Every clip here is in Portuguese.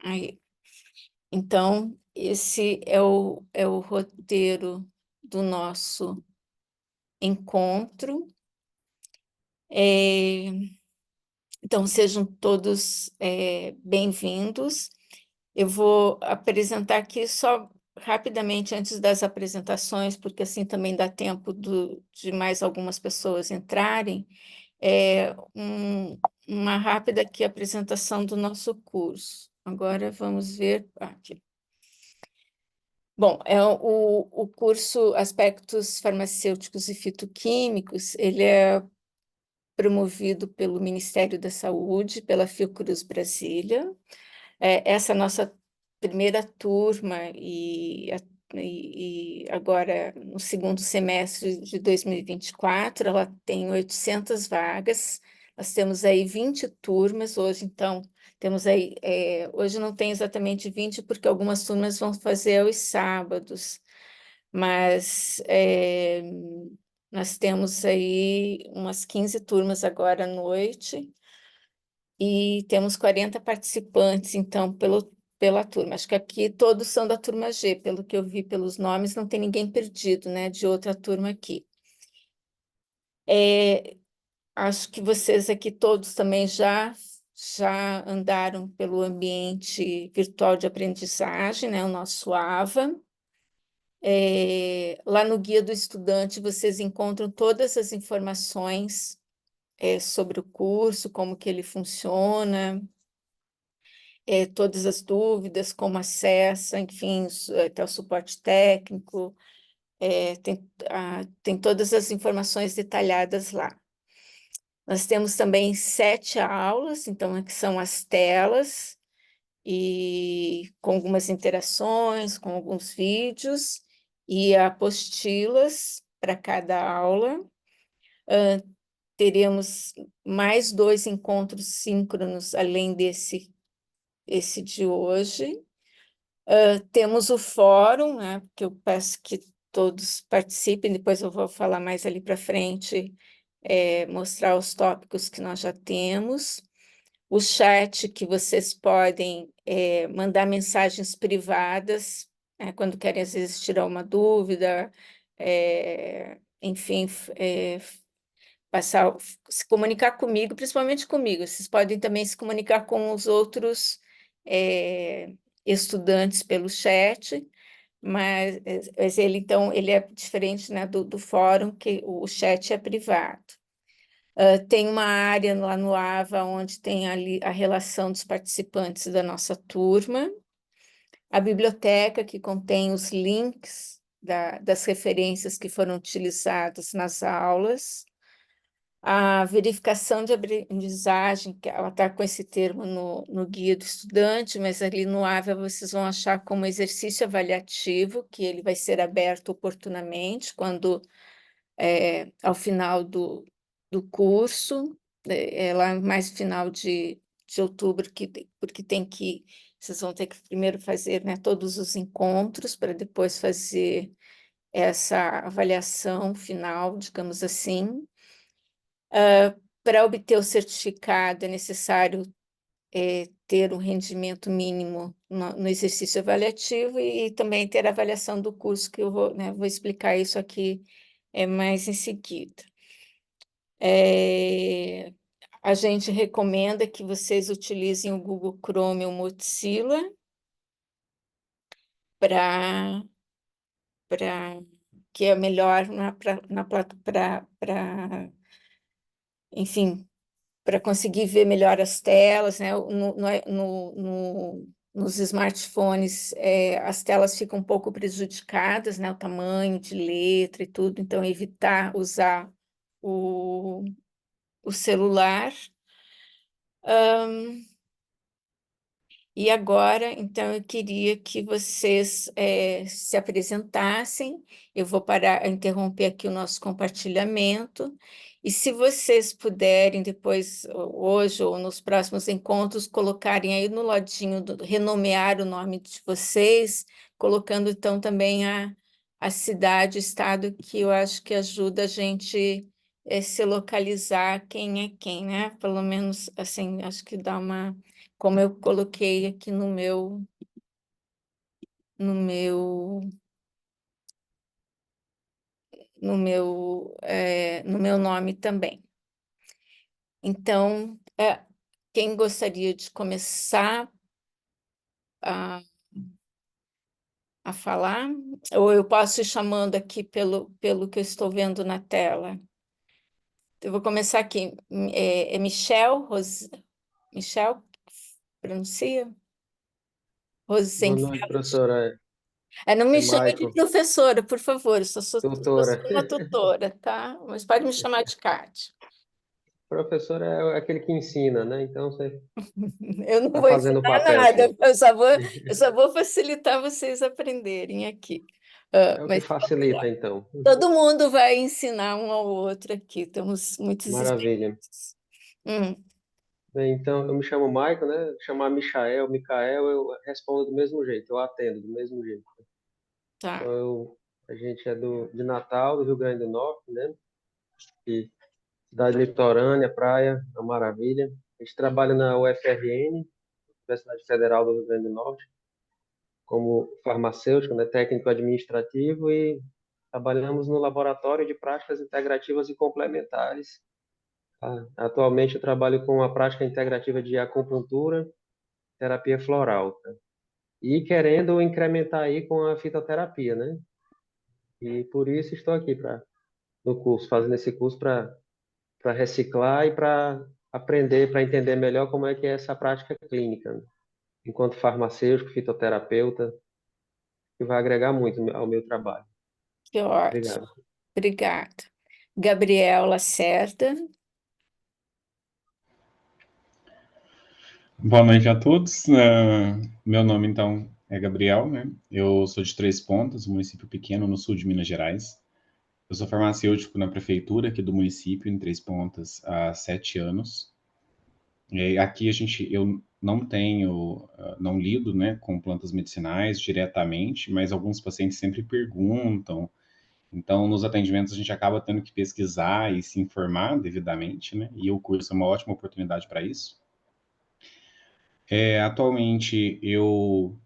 Aí. Então, esse é o roteiro do nosso encontro. Então, sejam todos bem-vindos. Eu vou apresentar aqui só rapidamente antes das apresentações, porque assim também dá tempo de mais algumas pessoas entrarem. Uma rápida aqui apresentação do nosso curso. Agora vamos ver aqui. Bom, o curso Aspectos Farmacêuticos e Fitoquímicos, ele é promovido pelo Ministério da Saúde, pela Fiocruz Brasília. Essa nossa primeira turma e agora no segundo semestre de 2024, ela tem 800 vagas. Nós temos aí 20 turmas hoje, então temos aí, hoje não tem exatamente 20 porque algumas turmas vão fazer aos sábados, mas nós temos aí umas 15 turmas agora à noite e temos 40 participantes, então, pela turma. Acho que aqui todos são da turma G, pelo que eu vi pelos nomes, não tem ninguém perdido, né, de outra turma aqui. Acho que vocês aqui todos também já andaram pelo ambiente virtual de aprendizagem, né, o nosso AVA. Lá no Guia do Estudante vocês encontram todas as informações sobre o curso, como que ele funciona, todas as dúvidas, como acessa, enfim, até o suporte técnico, tem todas as informações detalhadas lá. Nós temos também 7 aulas, então, que são as telas, e com algumas interações, com alguns vídeos, e apostilas para cada aula. Teremos mais 2 encontros síncronos, além esse de hoje. Temos o fórum, né, que eu peço que todos participem, depois eu vou falar mais ali para frente, mostrar os tópicos que nós já temos. O chat, que vocês podem mandar mensagens privadas, quando querem, às vezes, tirar uma dúvida, enfim, se comunicar comigo, principalmente comigo. Vocês podem também se comunicar com os outros estudantes pelo chat, mas ele, então, ele é diferente, né, do fórum, que o chat é privado. Tem uma área lá no AVA onde tem ali a relação dos participantes da nossa turma, a biblioteca que contém os links das referências que foram utilizadas nas aulas, a verificação de aprendizagem, que ela está com esse termo no guia do estudante, mas ali no AVA vocês vão achar como exercício avaliativo, que ele vai ser aberto oportunamente, quando ao final do curso, lá mais final de outubro, porque vocês vão ter que primeiro fazer, né, todos os encontros, para depois fazer essa avaliação final, digamos assim. Para obter o certificado, é necessário ter um rendimento mínimo no exercício avaliativo e também ter a avaliação do curso, que eu vou, né, vou explicar isso aqui mais em seguida. A gente recomenda que vocês utilizem o Google Chrome ou Mozilla para que é melhor enfim, para conseguir ver melhor as telas, né? Nos smartphones, as telas ficam um pouco prejudicadas, né? O tamanho de letra e tudo, então evitar usar o celular. E agora, então, eu queria que vocês se apresentassem. Eu vou interromper aqui o nosso compartilhamento. E se vocês puderem depois, hoje ou nos próximos encontros, colocarem aí no ladinho, renomear o nome de vocês, colocando então também a cidade, o estado, que eu acho que ajuda a gente se localizar quem é quem, né? Pelo menos, assim, acho que dá uma... Como eu coloquei aqui no meu, no meu nome também. Então, quem gostaria de começar a falar? Ou eu posso ir chamando aqui pelo que eu estou vendo na tela? Eu vou começar aqui. É Michel, pronuncia? Boa noite, Rosenfeld. professora. Não me É chame de Michael, professora, por favor, eu só doutora. sou uma tutora, tá? Mas pode me chamar de Cátia. Professor é aquele que ensina, né? Então você Eu não está vou fazendo o ensinar papel, nada, sim. eu só vou facilitar vocês aprenderem aqui. É o que Mas facilita, então. todo mundo vai ensinar um ao outro aqui, temos muitos Maravilha. experientes. Hum, Bem, então, eu me chamo Michael, né? Chamar Michael, Micael, eu respondo do mesmo jeito, eu atendo do mesmo jeito. tá, Então, a gente é de Natal, do Rio Grande do Norte, né? E cidade litorânea, praia, é uma maravilha. A gente trabalha na UFRN, Universidade Federal do Rio Grande do Norte, como farmacêutico, né, técnico administrativo e trabalhamos no laboratório de práticas integrativas e complementares. Atualmente eu trabalho com a prática integrativa de acupuntura, terapia floral, tá? E querendo incrementar aí com a fitoterapia, né? E por isso estou aqui no curso, fazendo esse curso para reciclar e para aprender, para entender melhor como é que é essa prática clínica, né? Enquanto farmacêutico, fitoterapeuta, que vai agregar muito ao meu trabalho. que ótimo. Obrigado. Obrigada. Gabriel Lacerda. Boa noite a todos. Meu nome, então, é Gabriel, né? Eu sou de Três Pontas, um município pequeno no sul de Minas Gerais. Eu sou farmacêutico na prefeitura aqui do município, em Três Pontas, há 7 anos. E aqui eu não tenho, não lido, né, com plantas medicinais diretamente, mas alguns pacientes sempre perguntam. Então, nos atendimentos, a gente acaba tendo que pesquisar e se informar devidamente, né? E o curso é uma ótima oportunidade para isso. Atualmente, eu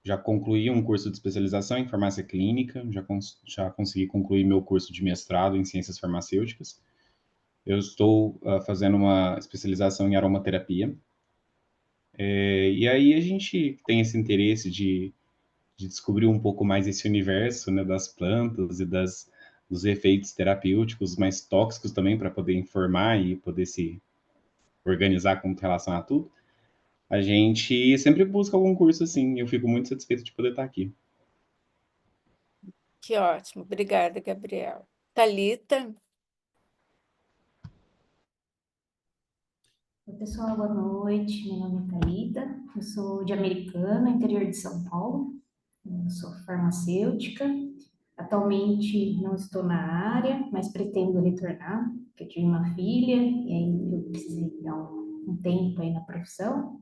já concluí um curso de especialização em farmácia clínica, já consegui concluir meu curso de mestrado em ciências farmacêuticas. Eu estou fazendo uma especialização em aromaterapia. E aí a gente tem esse interesse de descobrir um pouco mais esse universo, né, das plantas e dos efeitos terapêuticos mais tóxicos também, para poder informar e poder se organizar com relação a tudo. A gente sempre busca algum curso assim, e eu fico muito satisfeito de poder estar aqui. Que ótimo. Obrigada, Gabriel. Thalita. Oi, pessoal, boa noite. Meu nome é Thalita, eu sou de Americana, interior de São Paulo. Eu sou farmacêutica. Atualmente não estou na área, mas pretendo retornar, porque eu tive uma filha e aí eu precisei dar um tempo aí na profissão.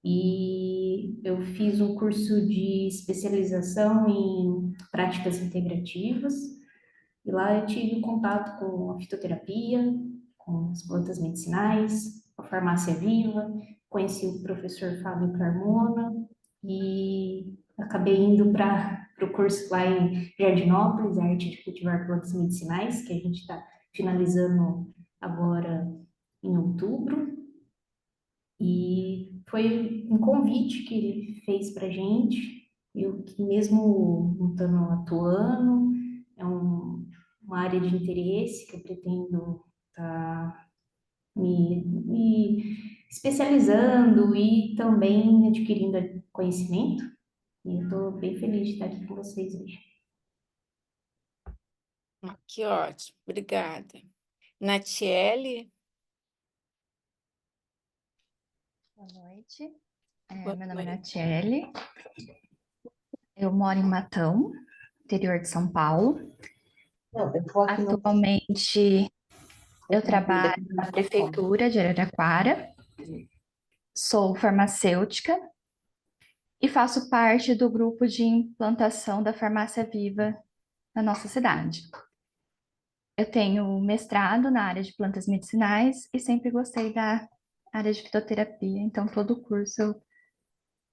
E eu fiz um curso de especialização em práticas integrativas, e lá eu tive contato com a fitoterapia, com as plantas medicinais, a farmácia viva, conheci o professor Fábio Carmona e acabei indo para o curso lá em Jardinópolis, a arte de cultivar plantas medicinais, que a gente está finalizando agora em outubro. E foi um convite que ele fez para a gente, eu que mesmo não estando atuando, é uma área de interesse que eu pretendo estar me especializando e também adquirindo conhecimento. E eu estou bem feliz de estar aqui com vocês hoje. Que ótimo. Obrigada. Natiele. Boa noite. Boa Meu nome é noite. Natiele. Eu moro em Matão, interior de São Paulo. Atualmente, eu trabalho na prefeitura de Araraquara. Sou farmacêutica e faço parte do grupo de implantação da farmácia viva na nossa cidade. Eu tenho mestrado na área de plantas medicinais e sempre gostei da área de fitoterapia, então todo curso eu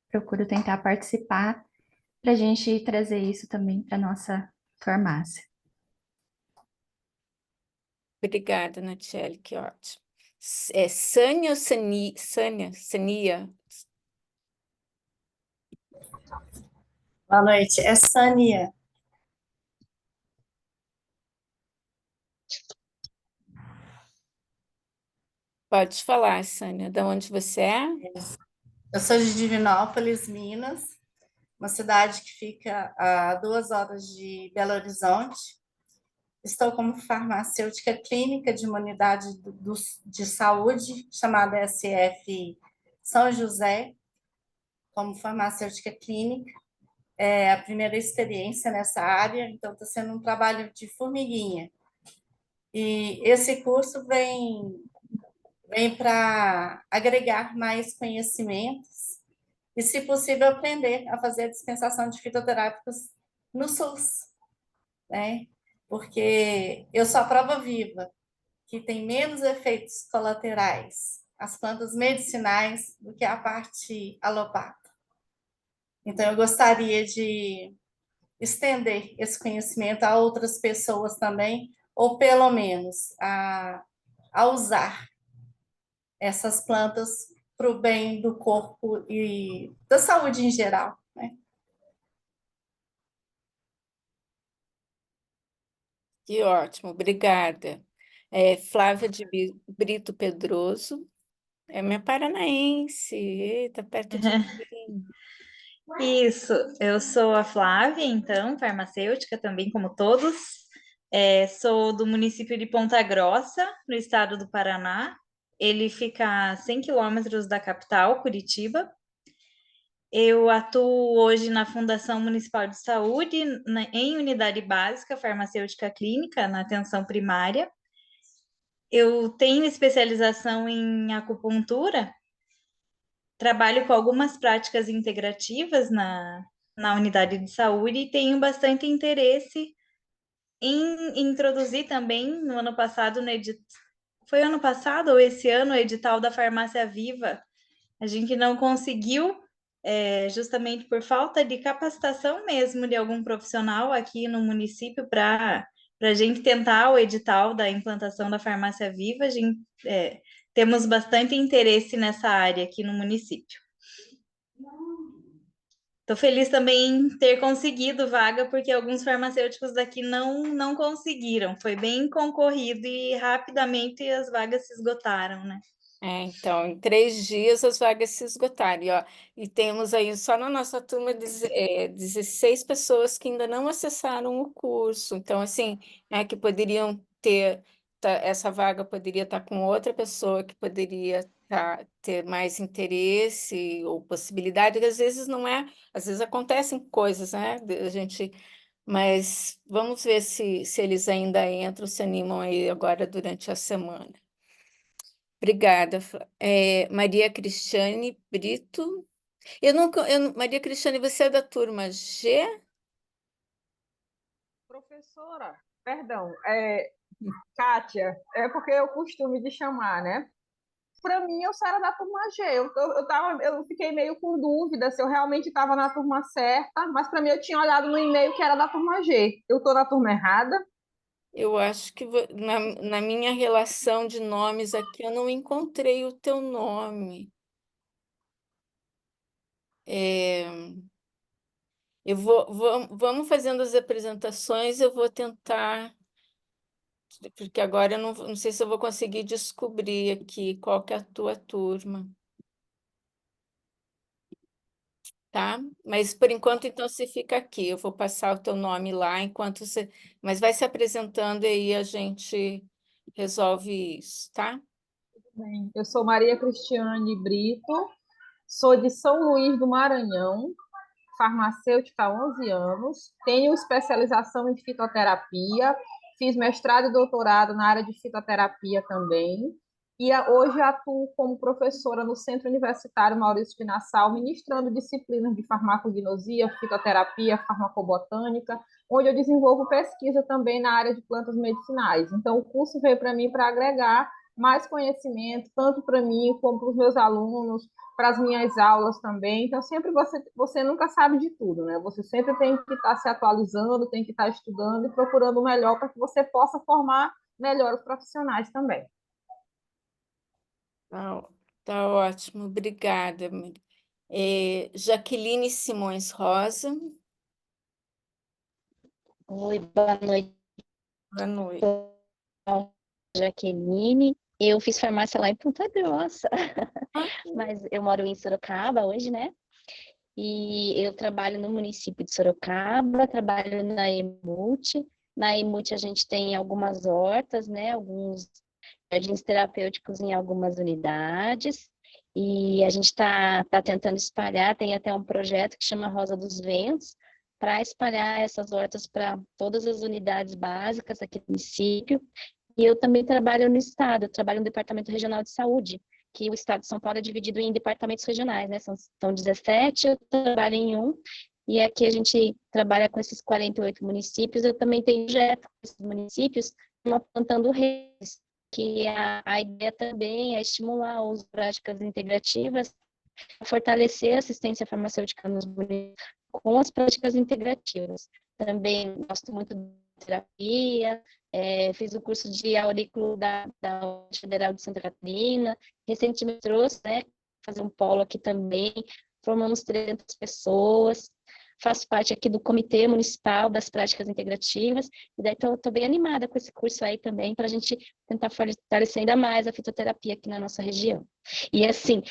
procuro tentar participar para a gente trazer isso também para nossa farmácia. Obrigada, Natiele, que ótimo. É Sânia ou Sânia? Sania? Boa noite, é Sânia. Pode falar, Sânia, de onde você é? Eu sou de Divinópolis, Minas, uma cidade que fica a 2 horas de Belo Horizonte. Estou como farmacêutica clínica de uma unidade de saúde chamada SF São José, como farmacêutica clínica. É a primeira experiência nessa área, então está sendo um trabalho de formiguinha. E esse curso vem para agregar mais conhecimentos e, se possível, aprender a fazer a dispensação de fitoterápicos no SUS, né? Porque eu sou a prova viva que tem menos efeitos colaterais as plantas medicinais do que a parte alopata. Então, eu gostaria de estender esse conhecimento a outras pessoas também, ou pelo menos a usar essas plantas para o bem do corpo e da saúde em geral, né? Que ótimo, obrigada. Flávia de Brito Pedroso, é minha paranaense, eita, perto de mim. Isso, eu sou a Flávia, então, farmacêutica também, como todos. Sou do município de Ponta Grossa, no estado do Paraná. Ele fica a 100 quilômetros da capital, Curitiba. Eu atuo hoje na Fundação Municipal de Saúde, em unidade básica farmacêutica clínica, na atenção primária. Eu tenho especialização em acupuntura, trabalho com algumas práticas integrativas na unidade de saúde e tenho bastante interesse em introduzir também no ano passado, foi ano passado ou esse ano, o edital da Farmácia Viva. A gente não conseguiu, justamente por falta de capacitação mesmo de algum profissional aqui no município para a gente tentar o edital da implantação da Farmácia Viva. Temos bastante interesse nessa área aqui no município. Estou feliz também em ter conseguido vaga, porque alguns farmacêuticos daqui não conseguiram. Foi bem concorrido e rapidamente as vagas se esgotaram, né? Então, em 3 dias as vagas se esgotaram. E temos aí só na nossa turma 16 pessoas que ainda não acessaram o curso. Então, assim, que poderiam ter, essa vaga poderia estar com outra pessoa que poderia ter mais interesse ou possibilidade, que às vezes não é, às vezes acontecem coisas, né? Mas vamos ver se eles ainda entram, se animam aí agora durante a semana. Obrigada, Maria Cristiane Brito. Maria Cristiane, você é da turma G? Professora, perdão, Kátia, é porque eu costumo de chamar, né? Para mim, eu só era da turma G. Eu fiquei meio com dúvida se eu realmente estava na turma certa, mas para mim eu tinha olhado no e-mail que era da turma G. Eu estou na turma errada? Eu acho que na minha relação de nomes aqui eu não encontrei o teu nome. Vamos fazendo as apresentações, eu vou tentar, porque agora eu não sei se eu vou conseguir descobrir aqui qual que é a tua turma. Tá? Mas por enquanto, então, você fica aqui. Eu vou passar o teu nome lá enquanto você. Mas vai se apresentando e aí a gente resolve isso, tá? Bem, eu sou Maria Cristiane Brito, sou de São Luís do Maranhão, farmacêutica há 11 anos, tenho especialização em fitoterapia, fiz mestrado e doutorado na área de fitoterapia também, e hoje atuo como professora no Centro Universitário Maurício de Nassau, ministrando disciplinas de farmacognosia, fitoterapia, farmacobotânica, onde eu desenvolvo pesquisa também na área de plantas medicinais. Então, o curso veio para mim para agregar mais conhecimento, tanto para mim como para os meus alunos, para as minhas aulas também. Então, sempre você nunca sabe de tudo, né? Você sempre tem que estar se atualizando, tem que estar estudando e procurando o melhor para que você possa formar melhor os profissionais também. Tá, tá ótimo, obrigada. Jaqueline Simões Rosa, Oi, boa noite, boa noite. Jaqueline. Eu fiz farmácia lá em Ponta Grossa, Ah, mas eu moro em Sorocaba hoje, né? E eu trabalho no município de Sorocaba, trabalho na Emult. Na Emult a gente tem algumas hortas, né? Alguns jardins terapêuticos em algumas unidades. E a gente está tentando espalhar, tem até um projeto que chama Rosa dos Ventos, para espalhar essas hortas para todas as unidades básicas aqui do município. E eu também trabalho no estado, eu trabalho no Departamento Regional de Saúde, que o estado de São Paulo é dividido em departamentos regionais, né? São 17, eu trabalho em um, e aqui a gente trabalha com esses 48 municípios. Eu também tenho um projeto com esses municípios, uma plantando redes, que a ideia também é estimular as práticas integrativas, fortalecer a assistência farmacêutica nos municípios com as práticas integrativas. Também gosto muito de terapia, fiz o curso de aurículo da Federal de Santa Catarina, recentemente trouxe, né, fazer um polo aqui também, formamos 300 pessoas, faço parte aqui do Comitê Municipal das Práticas Integrativas, e daí estou bem animada com esse curso aí também, para a gente tentar fortalecer ainda mais a fitoterapia aqui na nossa região. E assim,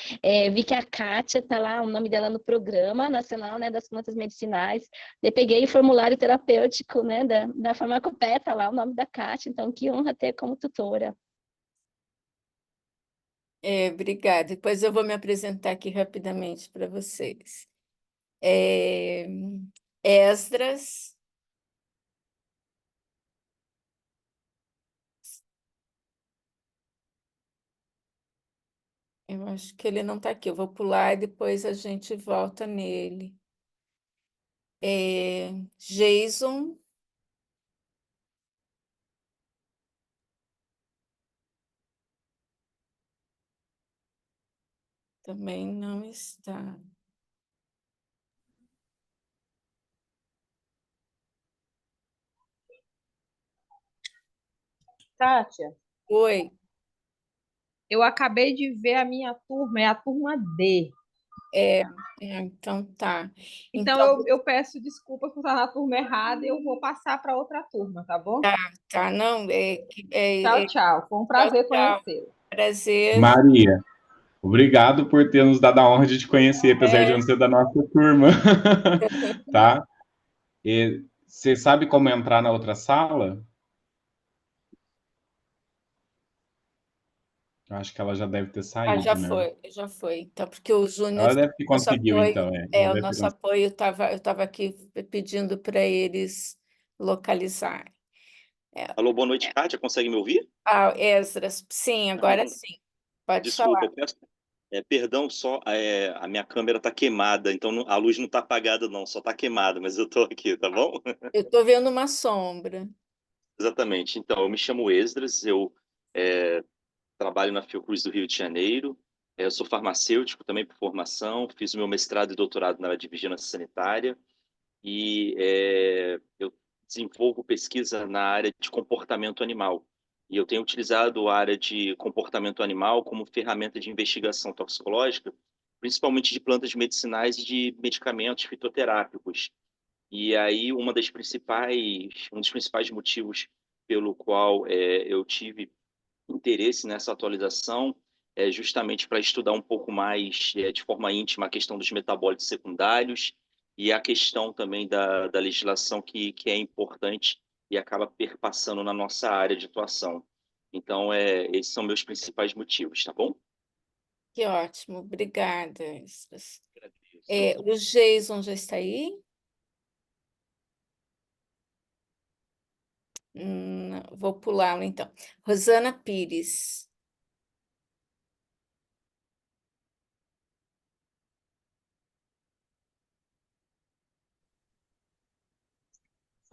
vi que a Kátia está lá, o nome dela no Programa Nacional, né, das Plantas Medicinais. Eu peguei o formulário terapêutico, né, da Farmacopeia, tá lá o nome da Kátia, então que honra ter como tutora. Obrigada. Depois eu vou me apresentar aqui rapidamente para vocês. Esdras, eu acho que ele não está aqui. Eu vou pular e depois a gente volta nele. Jason, também não está. Kátia, Oi, eu acabei de ver a minha turma, é a turma D. então tá. Então, Então, eu peço desculpa por estar na turma errada e eu vou passar para outra turma, tá bom? tá, não, Tchau, tchau. Foi um tchau, prazer tchau. conhecê-lo. Prazer. Maria, obrigado por ter nos dado a honra de te conhecer, apesar de eu não ser da nossa turma. Tá? E você sabe como entrar na outra sala? Eu acho que ela já deve ter Já saído, né? foi, já foi. Então, porque o Júnior, Ela deve ter nosso conseguiu, apoio, então. Ela o deve ter nosso conseguido. apoio eu estava aqui pedindo para eles localizarem. Alô, boa noite, Kátia. Consegue me ouvir? Esdras, sim, Ah, agora sim. Pode desculpa, falar. eu peço perdão só, a minha câmera está queimada, então a luz não está apagada não, só está queimada, mas eu estou aqui, tá bom? Eu estou vendo uma sombra. Exatamente. Então, eu me chamo Esdras, eu é, trabalho na Fiocruz do Rio de Janeiro, eu sou farmacêutico também por formação, fiz o meu mestrado e doutorado na área de vigilância sanitária e eu desenvolvo pesquisa na área de comportamento animal. E eu tenho utilizado a área de comportamento animal como ferramenta de investigação toxicológica, principalmente de plantas medicinais e de medicamentos fitoterápicos. E aí, um dos principais motivos pelo qual eu tive interesse nessa atualização é justamente para estudar um pouco mais, de forma íntima, a questão dos metabólitos secundários e a questão também da legislação que é importante e acaba perpassando na nossa área de atuação. Então, esses são meus principais motivos, tá bom? Que ótimo, obrigada, Esdras. Agradeço. O Jason já está aí? Vou pulá-lo, então. Rosana Pires.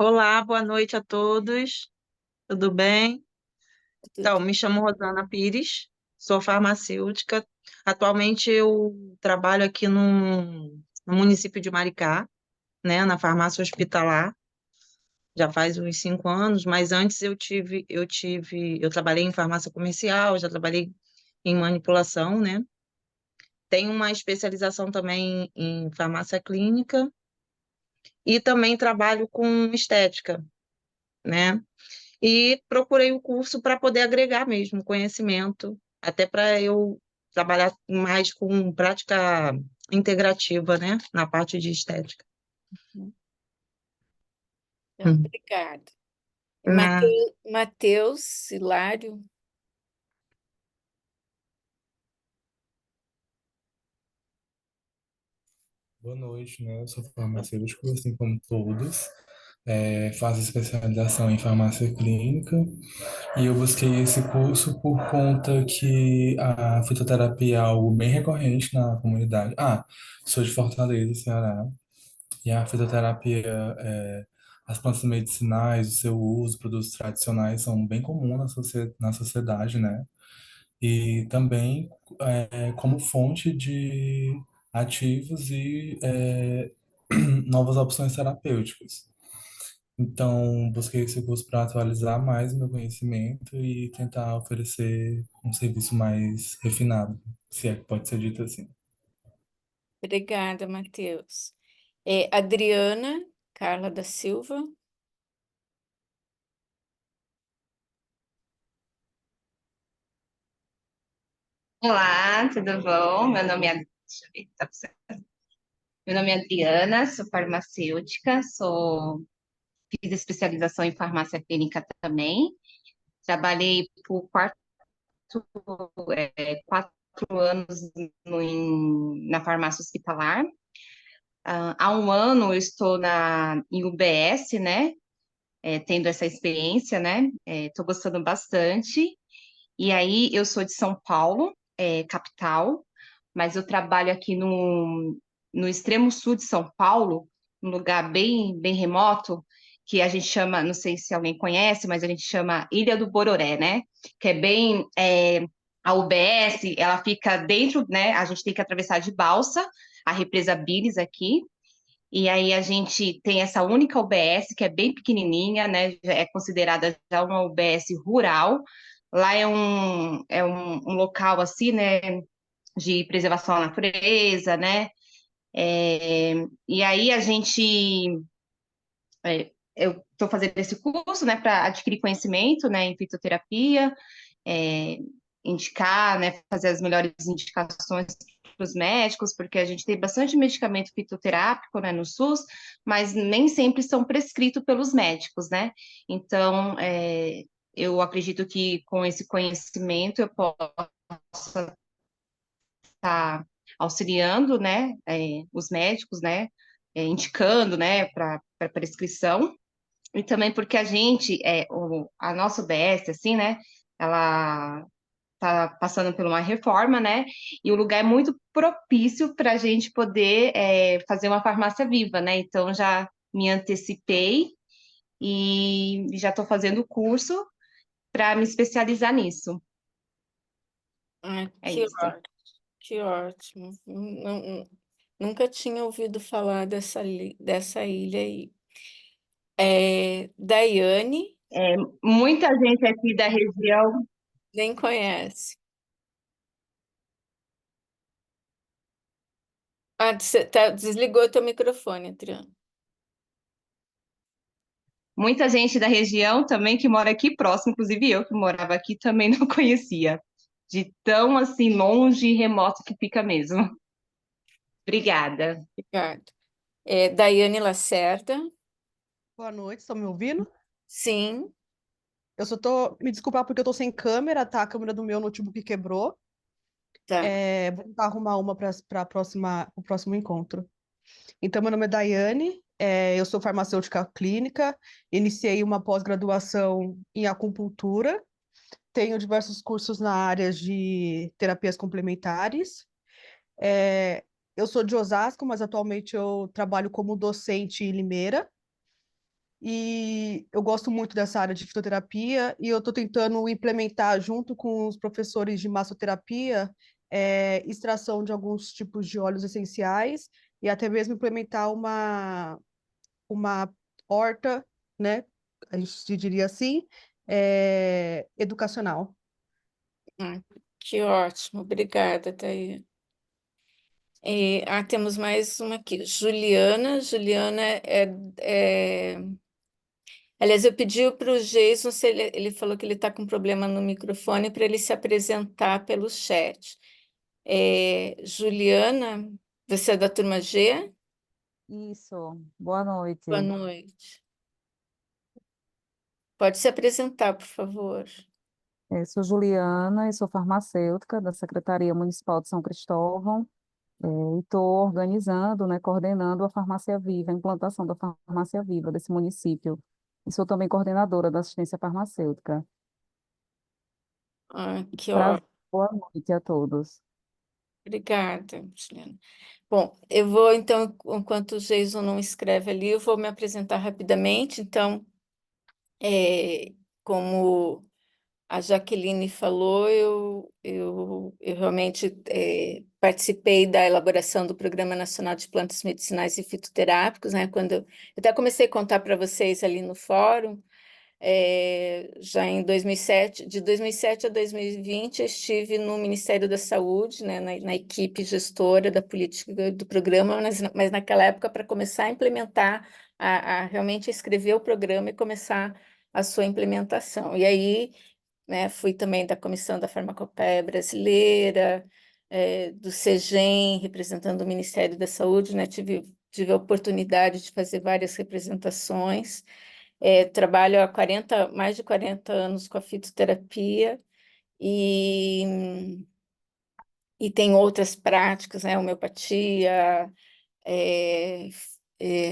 Olá, boa noite a todos. Tudo bem? Então, Tudo me chamo Rosana Pires, sou farmacêutica. Atualmente eu trabalho aqui no município de Maricá, né, na farmácia hospitalar. Já faz uns 5 anos, mas antes eu trabalhei em farmácia comercial, já trabalhei em manipulação, né? Tenho uma especialização também em farmácia clínica e também trabalho com estética, né? E procurei o curso para poder agregar mesmo conhecimento, até para eu trabalhar mais com prática integrativa, né, na parte de estética. bem. Então, Hum. obrigada. Na- Matheus Hilário. Boa noite, né? Eu sou farmacêutico, assim como todos. Faço especialização em farmácia clínica e eu busquei esse curso por conta que a fitoterapia é algo bem recorrente na comunidade. Sou de Fortaleza, Ceará, e a fitoterapia, as plantas medicinais, o seu uso, produtos tradicionais são bem comuns na sociedade, né? E também como fonte de ativos e novas opções terapêuticas. Então, busquei esse curso para atualizar mais o meu conhecimento e tentar oferecer um serviço mais refinado, se é que pode ser dito assim. Obrigada, Matheus. Adriana Carla da Silva. Olá, tudo bom? Meu nome é, deixa eu ver, tá certo. Meu nome é Adriana, sou farmacêutica, fiz especialização em farmácia clínica também. Trabalhei por 4 anos na farmácia hospitalar. Há um ano eu estou em UBS, né? Tendo essa experiência, né? Estou gostando bastante. E aí eu sou de São Paulo, capital, mas eu trabalho aqui no extremo sul de São Paulo, um lugar bem, bem remoto, que a gente chama, não sei se alguém conhece, mas a gente chama Ilha do Bororé, né? Que é bem, a UBS, ela fica dentro, né? A gente tem que atravessar de balsa a represa Bires aqui, e aí a gente tem essa única UBS, que é bem pequenininha, né? É considerada já uma UBS rural. Lá é um local, assim, né? De preservação da natureza, né? E aí eu estou fazendo esse curso, né? Para adquirir conhecimento, né? Em fitoterapia, é, indicar, né? Fazer as melhores indicações para os médicos, porque a gente tem bastante medicamento fitoterápico, né, no SUS, mas nem sempre são prescritos pelos médicos, né? Então, eu acredito que com esse conhecimento eu possa estar auxiliando, né, os médicos, né, indicando, né, para prescrição, e também porque a nossa UBS, assim, né, ela está passando por uma reforma, né? E o lugar é muito propício para a gente poder fazer uma farmácia viva, né? Então já me antecipei e já estou fazendo o curso para me especializar nisso. É Que isso. ótimo, que ótimo. Nunca tinha ouvido falar dessa ilha aí. Daiane, Muita gente aqui da região, nem conhece. Desligou teu microfone, Adriana. muita gente da região também que mora aqui próximo, inclusive eu que morava aqui também não conhecia, de tão assim longe e remoto que fica mesmo. Obrigada. Obrigada. Daiane Lacerda. Boa noite, estão me ouvindo? Sim, Eu só tô. Me desculpar porque eu tô sem câmera, tá? A câmera do meu notebook quebrou. tá. Vou tentar arrumar uma para o próximo encontro. Então, meu nome é Daiane, eu sou farmacêutica clínica, iniciei uma pós-graduação em acupuntura, tenho diversos cursos na área de terapias complementares. Eu sou de Osasco, mas atualmente eu trabalho como docente em Limeira. e eu gosto muito dessa área de fitoterapia e eu estou tentando implementar junto com os professores de massoterapia extração de alguns tipos de óleos essenciais e até mesmo implementar uma horta, né? A gente diria assim, educacional. Ah, que ótimo, obrigada, Daí. Temos mais uma aqui, Juliana. Juliana é... Aliás, eu pedi para o Jason, se ele falou que ele está com problema no microfone, para ele se apresentar pelo chat. Juliana, você é da turma G? Isso, boa noite. Boa noite. Pode se apresentar, por favor. Sou Juliana e sou farmacêutica da Secretaria Municipal de São Cristóvão e estou organizando, né, coordenando a Farmácia Viva, a implantação da Farmácia Viva desse município. E sou também coordenadora da assistência farmacêutica. Que Prazer, ótimo. boa noite a todos. Obrigada, Juliana. Bom, eu vou, então, enquanto o Jason não escreve ali, eu vou me apresentar rapidamente. Então, como a Jaqueline falou, eu realmente participei da elaboração do Programa Nacional de Plantas Medicinais e Fitoterápicos, né? Eu até comecei a contar para vocês ali no fórum, já em 2007, de 2007 a 2020, eu estive no Ministério da Saúde, né, na equipe gestora da política do programa, mas naquela época, para começar a implementar, realmente escrever o programa e começar a sua implementação. E aí, né, fui também da Comissão da Farmacopeia Brasileira, do CEGEM, representando o Ministério da Saúde, né, tive a oportunidade de fazer várias representações. Trabalho há mais de 40 anos com a fitoterapia e tem outras práticas, né? Homeopatia,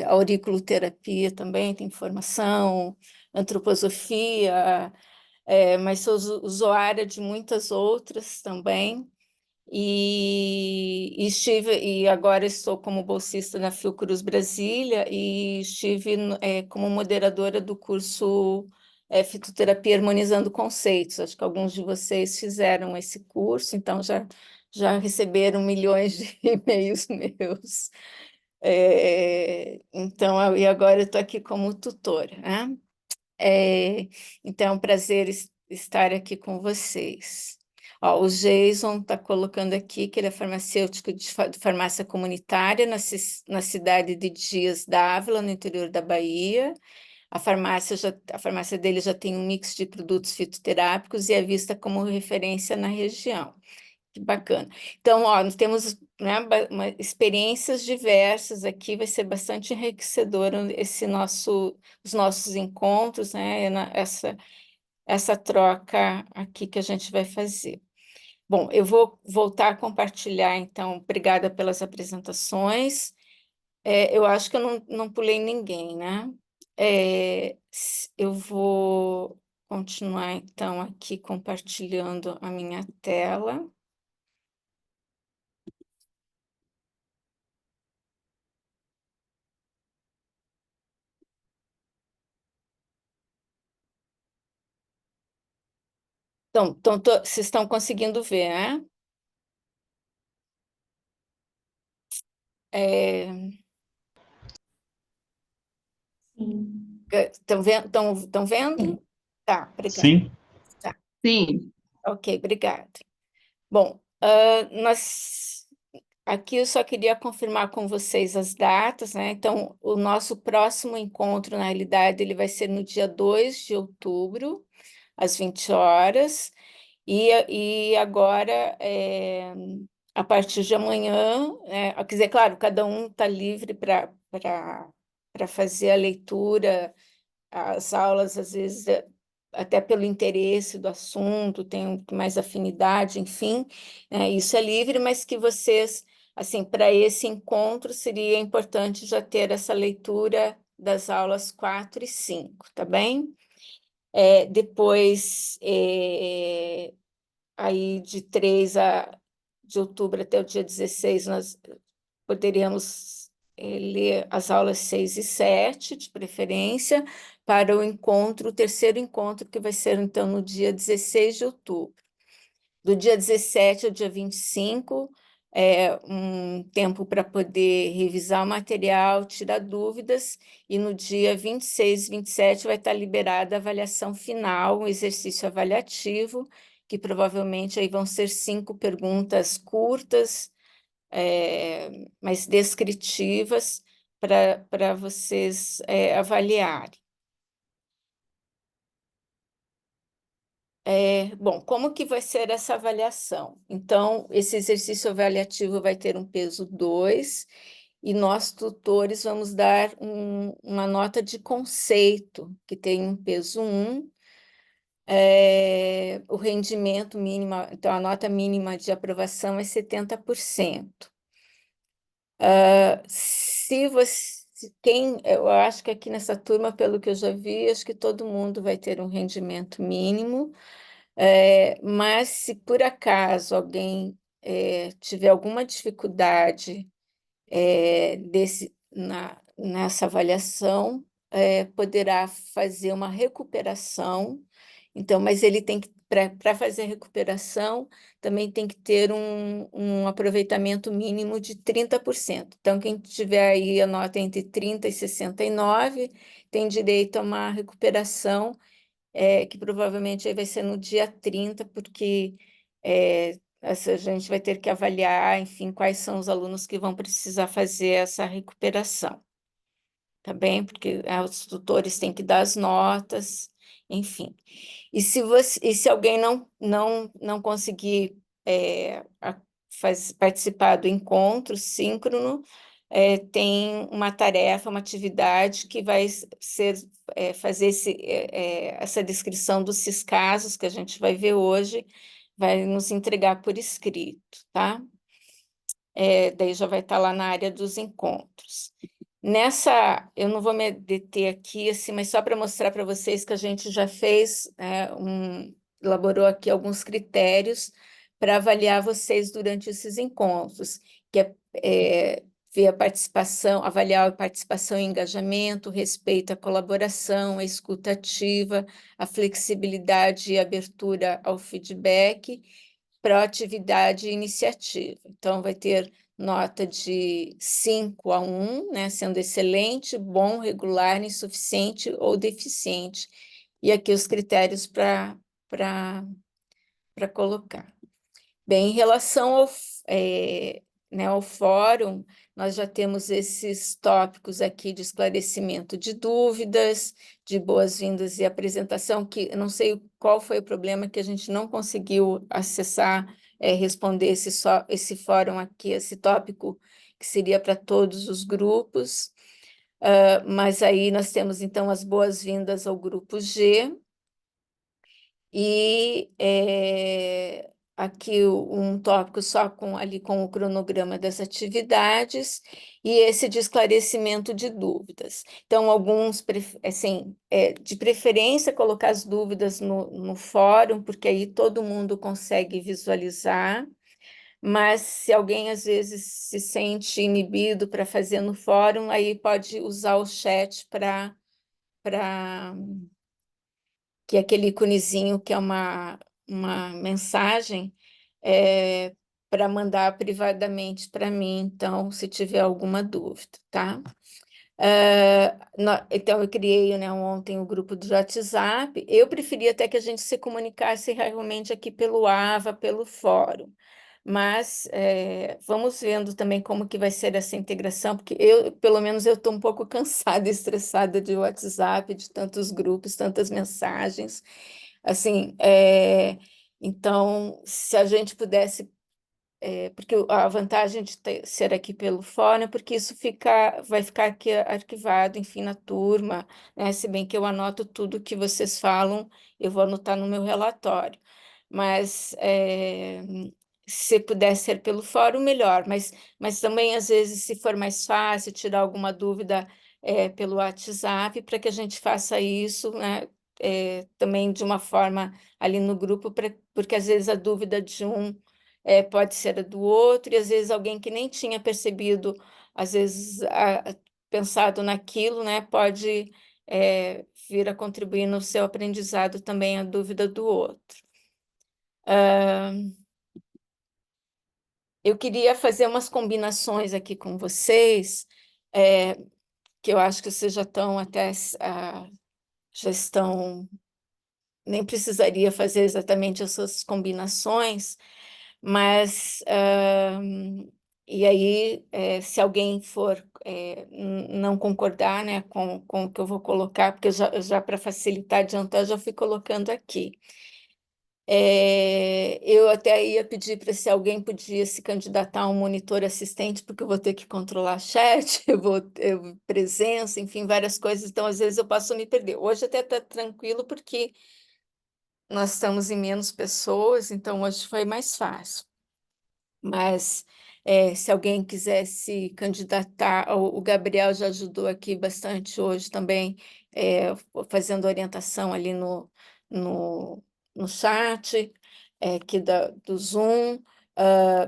auriculoterapia também tem formação, antroposofia, mas sou usuária de muitas outras também. E agora estou como bolsista na Fiocruz Brasília e estive como moderadora do curso Fitoterapia Harmonizando Conceitos. Acho que alguns de vocês fizeram esse curso, então já receberam milhões de e-mails meus. Então, e agora eu estou aqui como tutora, né? Então, é um prazer estar aqui com vocês. Ó, o Jason está colocando aqui que ele é farmacêutico de farmácia comunitária na cidade de Dias d'Ávila, no interior da Bahia. A farmácia dele já tem um mix de produtos fitoterápicos e é vista como referência na região. Que bacana. Então, ó, nós temos, né, experiências diversas aqui, vai ser bastante enriquecedor os nossos encontros, né, essa troca aqui que a gente vai fazer. Bom, eu vou voltar a compartilhar, então, obrigada pelas apresentações. Eu acho que eu não pulei ninguém, né? Eu vou continuar, então, aqui compartilhando a minha tela. Então, vocês estão conseguindo ver, né? Sim. Estão vendo? Tão vendo? Tá, obrigada. Sim. Tá. Sim. Ok, obrigada. Bom, aqui eu só queria confirmar com vocês as datas, né? Então, o nosso próximo encontro, na realidade, ele vai ser no dia 2 de outubro, às 20 horas. E agora, a partir de amanhã, quer dizer, claro, cada um está livre para fazer a leitura, as aulas, às vezes, até pelo interesse do assunto, tem mais afinidade, enfim, né, isso é livre, mas que vocês, assim, para esse encontro, seria importante já ter essa leitura das aulas 4 e 5, tá bem? Depois, aí de 3 de outubro até o dia 16, nós poderíamos ler as aulas 6 e 7, de preferência, para o terceiro encontro, que vai ser, então, no dia 16 de outubro. Do dia 17 ao dia 25, um tempo para poder revisar o material, tirar dúvidas, e no dia 26 e 27 vai estar liberada a avaliação final, um exercício avaliativo, que provavelmente aí vão ser 5 perguntas curtas, mas descritivas, para vocês avaliarem. Bom, como que vai ser essa avaliação? Então, esse exercício avaliativo vai ter um peso 2, e nós, tutores, vamos dar uma nota de conceito, que tem um peso 1. O rendimento mínimo, então a nota mínima de aprovação é 70%. Eu acho que aqui nessa turma, pelo que eu já vi, acho que todo mundo vai ter um rendimento mínimo. Mas se por acaso alguém tiver alguma dificuldade nessa avaliação, poderá fazer uma recuperação. Então, mas ele tem que, para fazer a recuperação, também tem que ter um aproveitamento mínimo de 30%. Então, quem tiver aí a nota entre 30 e 69 tem direito a uma recuperação, que provavelmente aí vai ser no dia 30, porque a gente vai ter que avaliar, enfim, quais são os alunos que vão precisar fazer essa recuperação. Tá bem? Porque os tutores têm que dar as notas, enfim. E se alguém não conseguir participar do encontro síncrono, tem uma tarefa, uma atividade que vai ser fazer essa descrição desses casos que a gente vai ver hoje, vai nos entregar por escrito, tá? Daí já vai estar lá na área dos encontros. Eu não vou me deter aqui, assim, mas só para mostrar para vocês que a gente já fez, elaborou aqui alguns critérios para avaliar vocês durante esses encontros, que ver a participação, avaliar a participação e engajamento, respeito à colaboração, a escuta ativa, a flexibilidade e abertura ao feedback, proatividade e iniciativa. Então, vai ter nota de 5 a 1, né, sendo excelente, bom, regular, insuficiente ou deficiente. E aqui os critérios para colocar. Bem, em relação ao fórum, nós já temos esses tópicos aqui de esclarecimento de dúvidas, de boas-vindas e apresentação, que eu não sei qual foi o problema que a gente não conseguiu acessar, responder esse fórum aqui, esse tópico que seria para todos os grupos. Mas aí nós temos, então, as boas-vindas ao grupo G, e aqui um tópico só ali com o cronograma das atividades, e esse de esclarecimento de dúvidas. Então, alguns, assim, de preferência, colocar as dúvidas no fórum, porque aí todo mundo consegue visualizar, mas se alguém, às vezes, se sente inibido para fazer no fórum, aí pode usar o chat para que é aquele iconezinho que é uma mensagem, para mandar privadamente para mim, então, se tiver alguma dúvida, tá? Então, eu criei, né, ontem o grupo do WhatsApp. Eu preferia até que a gente se comunicasse realmente aqui pelo AVA, pelo fórum. Mas vamos vendo também como que vai ser essa integração, porque pelo menos, eu estou um pouco cansada e estressada de WhatsApp, de tantos grupos, tantas mensagens. Assim, então, se a gente pudesse, porque a vantagem de ser aqui pelo fórum é porque isso vai ficar aqui arquivado, enfim, na turma, né? Se bem que eu anoto tudo que vocês falam, eu vou anotar no meu relatório. Mas se puder ser pelo fórum, melhor. Mas também, às vezes, se for mais fácil, tirar alguma dúvida pelo WhatsApp, para que a gente faça isso, né? Também de uma forma ali no grupo, porque às vezes a dúvida de um pode ser a do outro, e às vezes alguém que nem tinha percebido, às vezes pensado naquilo, né, pode vir a contribuir no seu aprendizado também a dúvida do outro. Eu queria fazer umas combinações aqui com vocês, que eu acho que vocês já estão até, já estão, nem precisaria fazer exatamente essas combinações, mas, e aí, se alguém for não concordar, né, com o que eu vou colocar, porque já para facilitar, adiantar, já fui colocando aqui. Eu até ia pedir para se alguém podia se candidatar a um monitor assistente, porque eu vou ter que controlar chat, presença, enfim, várias coisas, então às vezes eu posso me perder. Hoje até está tranquilo, porque nós estamos em menos pessoas, então hoje foi mais fácil. Mas se alguém quiser se candidatar, o Gabriel já ajudou aqui bastante hoje também, fazendo orientação ali no chat aqui do Zoom,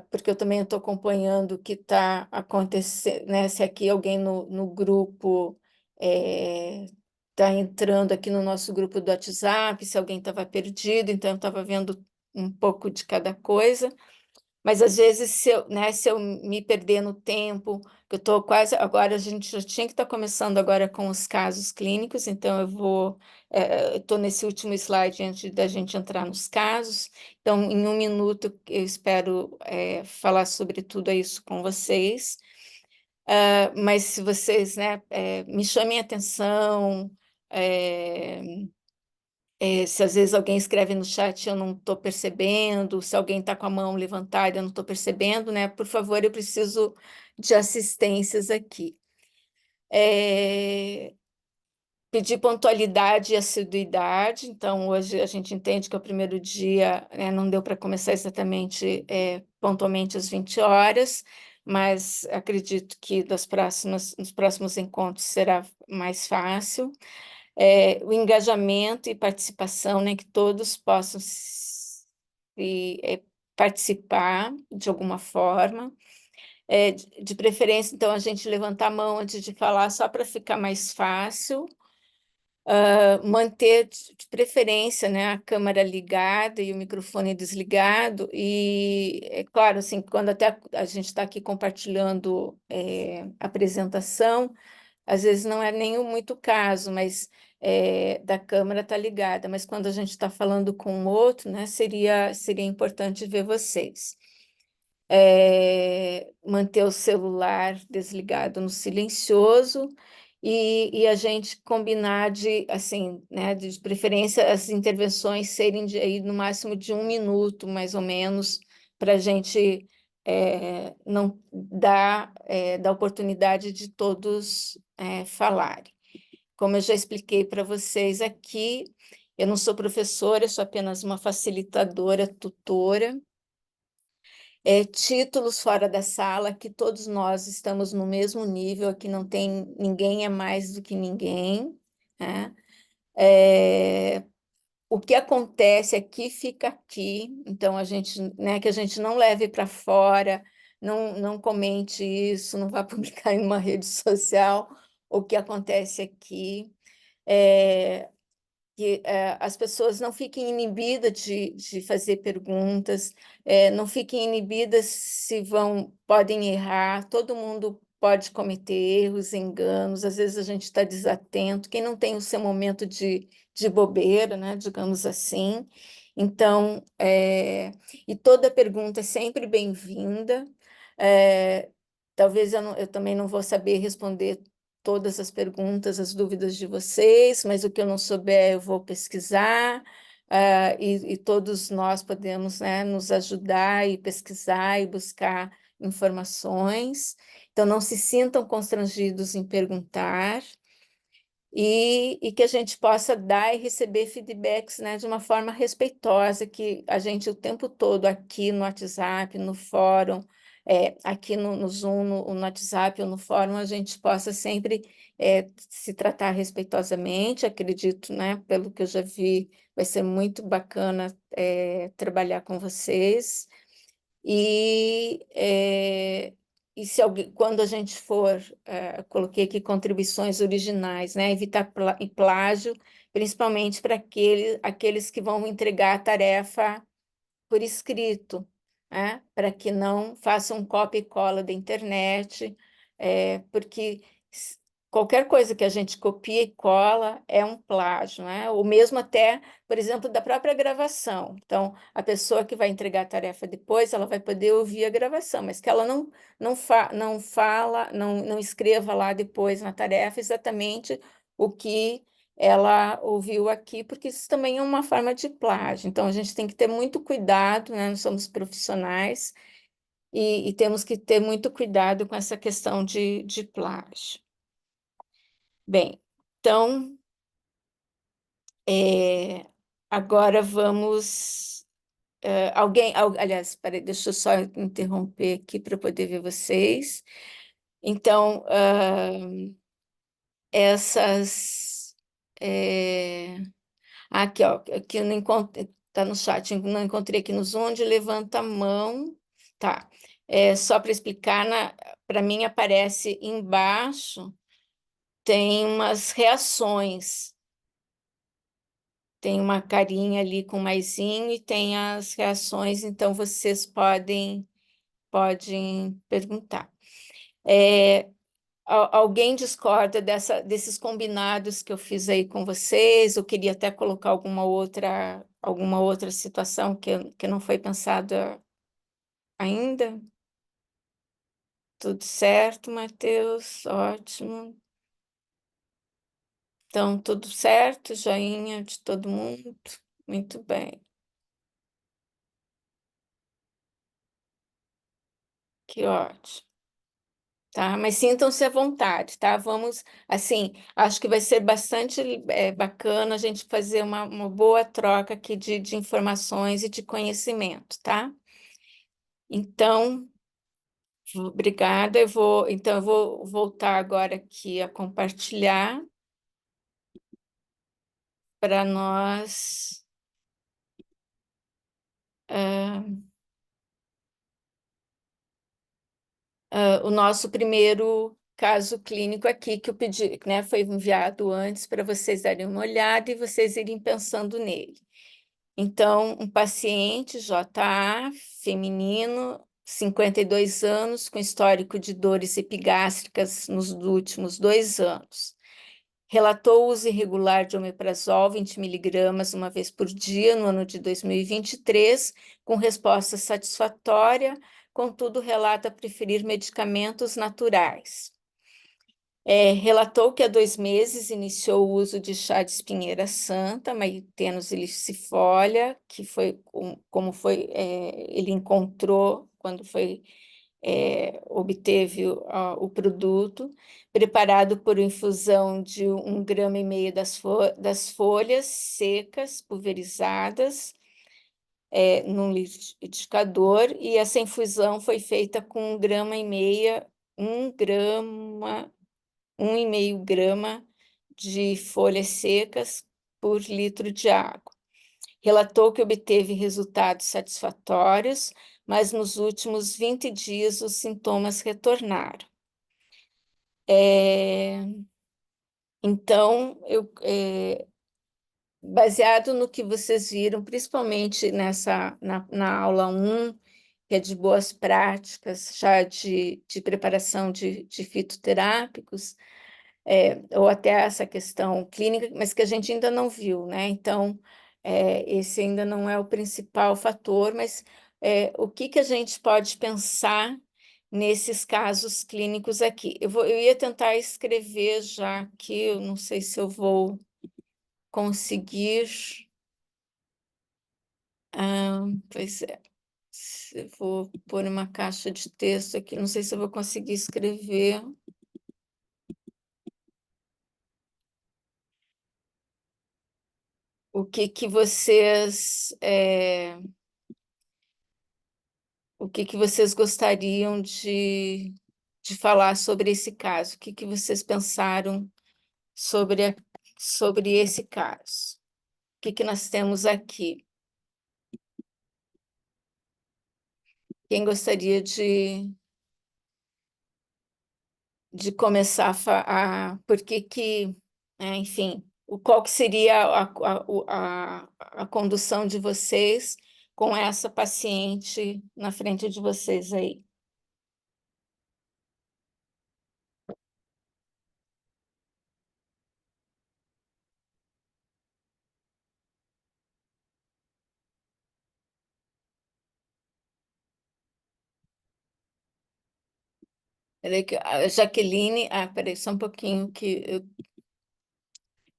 porque eu também estou acompanhando o que está acontecendo, né? Se aqui alguém no grupo está entrando aqui no nosso grupo do WhatsApp, se alguém estava perdido, então eu estava vendo um pouco de cada coisa. Mas às vezes, se eu me perder no tempo, que eu estou quase. Agora a gente já tinha que estar começando agora com os casos clínicos, então eu estou nesse último slide antes da gente entrar nos casos. Então, em 1 minuto, eu espero falar sobre tudo isso com vocês. Mas se vocês, né, me chamem a atenção. Se às vezes alguém escreve no chat e eu não estou percebendo, se alguém está com a mão levantada e eu não estou percebendo, né? Por favor, eu preciso de assistências aqui. Pedir pontualidade e assiduidade, então hoje a gente entende que é o primeiro dia, né, não deu para começar exatamente pontualmente às 20 horas, mas acredito que nos próximos encontros será mais fácil. O engajamento e participação, né, que todos possam participar de alguma forma. De preferência, então, a gente levantar a mão antes de falar, só para ficar mais fácil. Manter, de preferência, né, a câmera ligada e o microfone desligado. E, é claro, assim, quando até a gente está aqui compartilhando a apresentação, às vezes não é nem muito caso, mas da câmera está ligada, mas quando a gente está falando com o outro, né, seria importante ver vocês. Manter o celular desligado no silencioso e a gente combinar assim, né, de preferência as intervenções serem aí no máximo de 1 minuto, mais ou menos, para a gente não dar oportunidade de todos falarem. Como eu já expliquei para vocês aqui, eu não sou professora, eu sou apenas uma facilitadora, tutora. Títulos fora da sala, que todos nós estamos no mesmo nível, aqui não tem ninguém é mais do que ninguém, né? O que acontece aqui fica aqui, então a gente, né, que a gente não leve para fora, não comente isso, não vá publicar em uma rede social o que acontece aqui. Que as pessoas não fiquem inibidas de fazer perguntas, não fiquem inibidas se podem errar, todo mundo pode cometer erros, enganos, às vezes a gente está desatento, quem não tem o seu momento de bobeira, né, digamos assim. Então, e toda pergunta é sempre bem-vinda. Talvez eu também não vou saber responder todas as perguntas, as dúvidas de vocês, mas o que eu não souber eu vou pesquisar, e todos nós podemos, né, nos ajudar e pesquisar e buscar informações. Então, não se sintam constrangidos em perguntar, e que a gente possa dar e receber feedbacks, né, de uma forma respeitosa, que a gente o tempo todo aqui no WhatsApp, no fórum, aqui no Zoom, no WhatsApp ou no fórum, a gente possa sempre se tratar respeitosamente. Acredito, né, pelo que eu já vi, vai ser muito bacana trabalhar com vocês. E, e se alguém, quando a gente for, coloquei aqui contribuições originais, né? Evitar plágio, principalmente para aqueles que vão entregar a tarefa por escrito, né? Para que não façam cópia e cola da internet, porque qualquer coisa que a gente copia e cola é um plágio, né? Ou mesmo até, por exemplo, da própria gravação. Então, a pessoa que vai entregar a tarefa depois, ela vai poder ouvir a gravação, mas que ela não fala, não escreva lá depois na tarefa exatamente o que ela ouviu aqui, porque isso também é uma forma de plágio. Então, a gente tem que ter muito cuidado, né? Nós somos profissionais e temos que ter muito cuidado com essa questão de plágio. Bem, então, agora vamos. Aliás, peraí, deixa eu só interromper aqui para poder ver vocês. Então, essas. Aqui, ó, aqui eu não encontrei, tá no chat, não encontrei aqui no Zoom, levanta a mão. Tá. Só para explicar, para mim aparece embaixo, tem umas reações. Tem uma carinha ali com maisinho e tem as reações, então vocês podem perguntar. Alguém discorda desses combinados que eu fiz aí com vocês? Eu queria até colocar alguma outra situação que não foi pensada ainda? Tudo certo, Matheus? Ótimo. Então, tudo certo? Joinha de todo mundo? Muito bem. Que ótimo. Tá? Mas sintam-se à vontade, tá? Vamos, assim, acho que vai ser bastante bacana a gente fazer uma boa troca aqui de informações e de conhecimento, tá? Então, obrigada. Então, eu vou voltar agora aqui a compartilhar para nós. O nosso primeiro caso clínico aqui, que eu pedi, né, foi enviado antes para vocês darem uma olhada e vocês irem pensando nele. Então, um paciente JA, feminino, 52 anos, com histórico de dores epigástricas nos últimos 2 anos. Relatou uso irregular de omeprazol 20 miligramas uma vez por dia no ano de 2023, com resposta satisfatória, contudo, relata preferir medicamentos naturais. Relatou que há 2 meses iniciou o uso de chá de espinheira santa, Maitenus ilicifolia, que foi como ele encontrou quando obteve o produto, preparado por infusão de 1,5 grama das folhas secas, pulverizadas, num liquidificador, e essa infusão foi feita com 1,5 grama de folhas secas por litro de água. Relatou que obteve resultados satisfatórios, mas nos últimos 20 dias os sintomas retornaram. Então, baseado no que vocês viram, principalmente na aula 1, que é de boas práticas, já de preparação de fitoterápicos, ou até essa questão clínica, mas que a gente ainda não viu, né? Então, esse ainda não é o principal fator, mas o que a gente pode pensar nesses casos clínicos aqui? Eu ia tentar escrever já aqui, eu não sei se eu vou conseguir. Pois é. Eu vou pôr uma caixa de texto aqui, não sei se eu vou conseguir escrever. O que vocês gostariam de falar sobre esse caso? O que vocês pensaram sobre esse caso? O que nós temos aqui? Quem gostaria de começar por que que, enfim, qual que seria a condução de vocês com essa paciente na frente de vocês aí? Peraí que a Jaqueline, peraí, só um pouquinho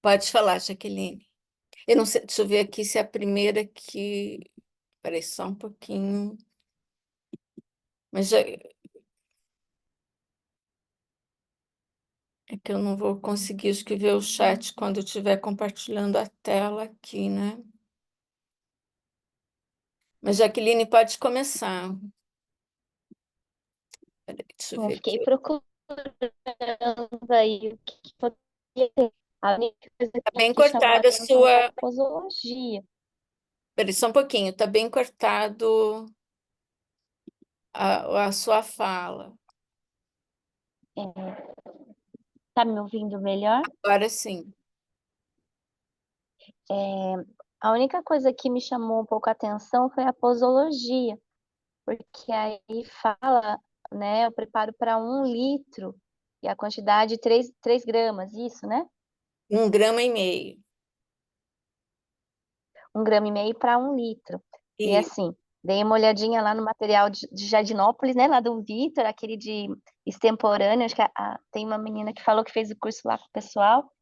pode falar, Jaqueline. Eu não sei, deixa eu ver aqui se é a primeira que, peraí, só um pouquinho. Mas já, é que eu não vou conseguir escrever o chat quando eu estiver compartilhando a tela aqui, né? Mas Jaqueline pode começar. Peraí, deixa eu Bom, ver fiquei aqui. procurando aí o que poderia ter. A única coisa Está bem que chamou a cortada a atenção foi a sua. posologia. Peraí, só um pouquinho, está bem cortado a sua fala. Tá me ouvindo melhor? Agora sim. A única coisa que me chamou um pouco a atenção foi a posologia, porque aí fala, né, eu preparo para 1 litro e a quantidade 3 gramas, isso, né? 1,5 grama. 1,5 grama para 1 litro. E E assim, dei uma olhadinha lá no material de Jardinópolis, né, lá do Vitor, aquele de extemporâneo, acho que tem uma menina que falou que fez o curso lá com o pessoal,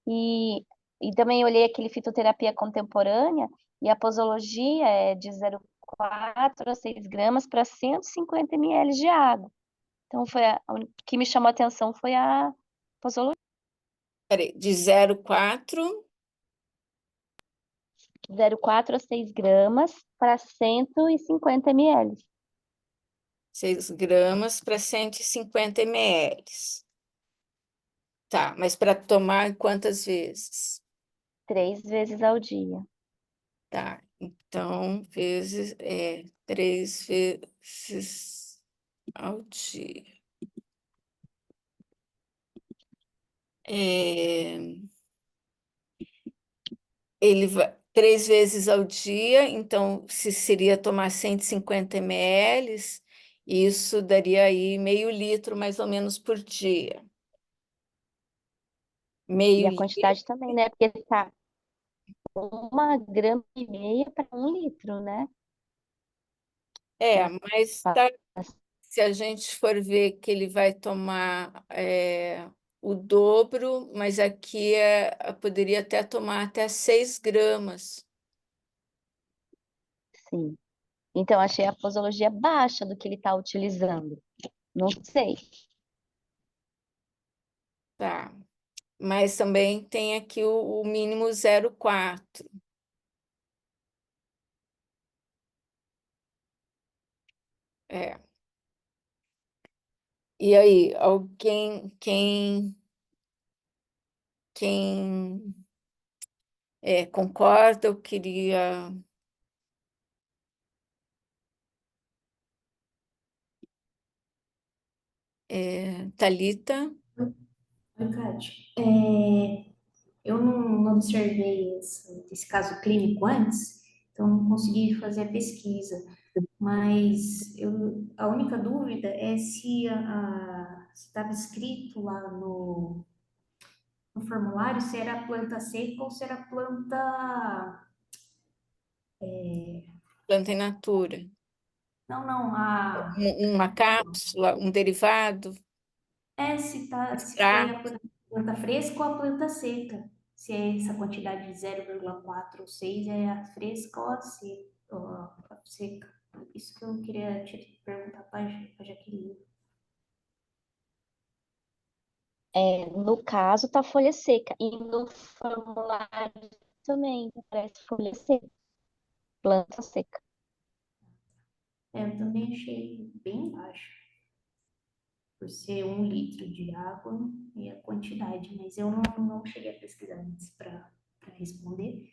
e, e também olhei aquele fitoterapia contemporânea, e a posologia é de 0,4 a 6 gramas para 150 ml de água. Então, o que me chamou a atenção foi a posologia. peraí, de 0,4. 0,4 a 6 gramas para 150 ml. 6 gramas para 150 ml. Tá, mas para tomar quantas vezes? 3 vezes ao dia. Tá, então, 3 vezes ao dia. Ele vai 3 vezes ao dia, então, se seria tomar 150 ml, isso daria aí meio litro, mais ou menos, por dia. E Meio a litro. quantidade também, né? Porque tá 1,5 grama para 1 litro, né? Mas tá, se a gente for ver que ele vai tomar o dobro, mas aqui poderia até tomar até 6 gramas. Sim. Então, achei a posologia baixa do que ele está utilizando. Não sei. Tá. Mas também tem aqui o mínimo 0,4. E aí, quem concorda? Eu queria. Thalita? Oi, Kátia. Eu não observei esse caso clínico antes, então não consegui fazer a pesquisa. Mas a única dúvida é se estava escrito lá no formulário se era planta seca ou se era planta. Planta in natura. Não, não, Uma cápsula, um derivado? Se foi a planta fresca ou a planta seca. Se é essa quantidade de 0,4 ou 6 é a fresca ou a seca. Isso que eu queria te perguntar para a Jaqueline. No caso, tá folha seca. E no formulário também aparece folha seca. Planta seca. Eu também achei bem baixo, por ser 1 litro de água e a quantidade, mas eu não cheguei a pesquisar antes para responder.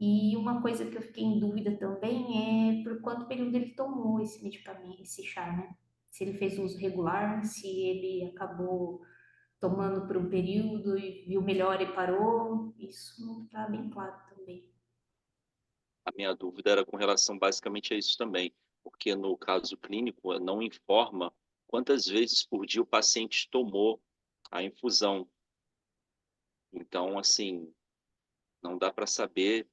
E uma coisa que eu fiquei em dúvida também é por quanto período ele tomou esse medicamento, esse chá, né? Se ele fez uso regular, se ele acabou tomando por um período e viu melhor e parou. Isso não está bem claro também. A minha dúvida era com relação basicamente a isso também, porque no caso clínico não informa quantas vezes por dia o paciente tomou a infusão. Então, assim, não dá para saber,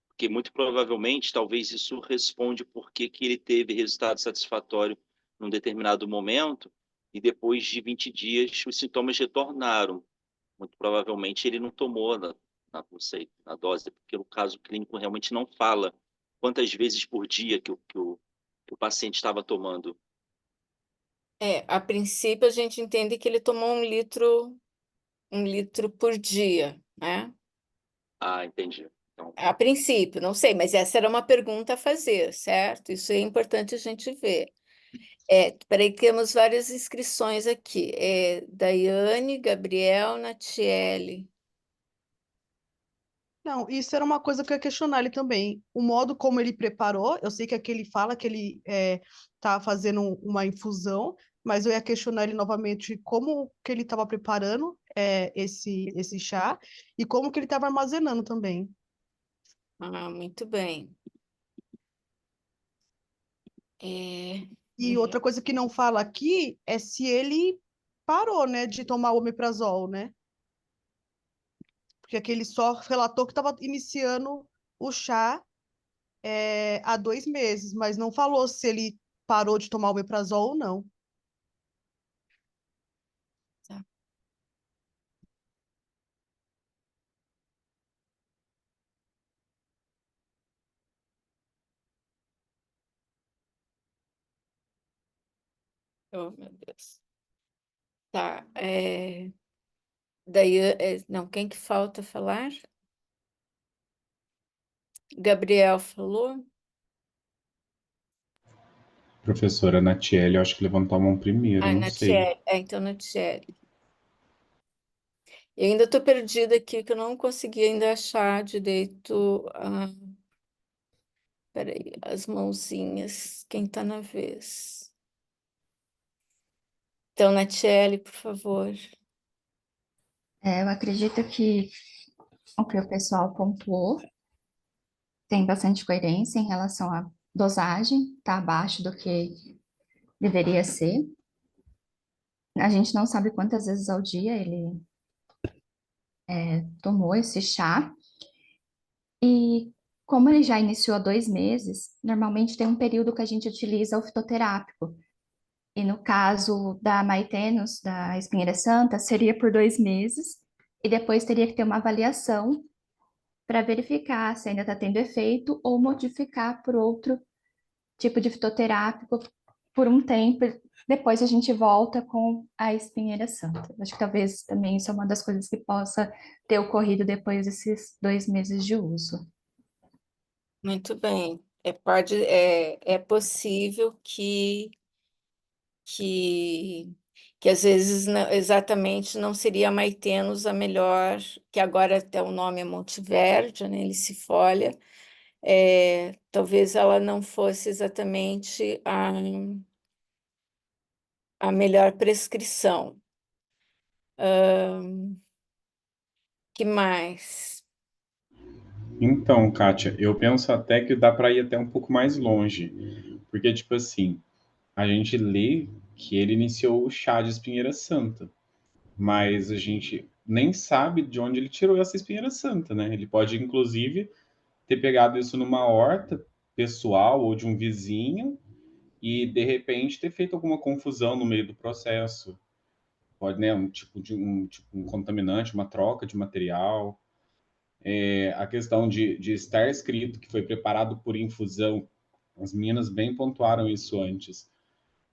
porque muito provavelmente talvez isso responde por que que ele teve resultado satisfatório num determinado momento e depois de 20 dias os sintomas retornaram. Muito provavelmente ele não tomou não sei, na dose, porque no caso clínico realmente não fala quantas vezes por dia que o paciente estava tomando. A princípio a gente entende que ele tomou 1 litro por dia, né? Ah, entendi. Então, A princípio, não sei, mas essa era uma pergunta a fazer, certo? Isso é importante a gente ver. Peraí, temos várias inscrições aqui. Daiane, Gabriel, Natiele. Não, isso era uma coisa que eu ia questionar ele também. O modo como ele preparou, eu sei que aqui ele fala que ele tá fazendo uma infusão, mas eu ia questionar ele novamente como que ele estava preparando esse chá e como que ele estava armazenando também. Ah, muito bem. E outra coisa que não fala aqui é se ele parou, né, de tomar o omeprazol, né? Porque aqui ele só relatou que estava iniciando o chá há 2 meses, mas não falou se ele parou de tomar o omeprazol ou não. Tá. Oh, meu Deus. Tá. Daí, não, quem que falta falar? Gabriel falou? Professora Natiele, eu acho que levantou a mão primeiro, Ah, não sei. Natiele. Então, Natiele. Eu ainda estou perdida aqui, que eu não consegui ainda achar direito. Peraí, as mãozinhas. Quem está na vez? Então, Natiele, por favor. Eu acredito que o que o pessoal pontuou tem bastante coerência em relação à dosagem, está abaixo do que deveria ser. A gente não sabe quantas vezes ao dia ele tomou esse chá. E como ele já iniciou há 2 meses, normalmente tem um período que a gente utiliza o fitoterápico. E no caso da Maitenus, da espinheira santa, seria por 2 meses, e depois teria que ter uma avaliação para verificar se ainda está tendo efeito ou modificar por outro tipo de fitoterápico por um tempo. Depois a gente volta com a espinheira santa. Acho que talvez também isso é uma das coisas que possa ter ocorrido depois desses 2 meses de uso. Muito bem. É possível que, que às vezes exatamente não seria a Maitenus a melhor, que agora até o nome é Montiverde, né, Licifolia, talvez ela não fosse exatamente a melhor prescrição. Que mais? Então, Kátia, eu penso até que dá para ir até um pouco mais longe, porque, tipo assim, a gente lê que ele iniciou o chá de espinheira santa, mas a gente nem sabe de onde ele tirou essa espinheira santa, né? Ele pode, inclusive, ter pegado isso numa horta pessoal ou de um vizinho e, de repente, ter feito alguma confusão no meio do processo. Pode, né, tipo um contaminante, uma troca de material. A questão de estar escrito que foi preparado por infusão, as meninas bem pontuaram isso antes.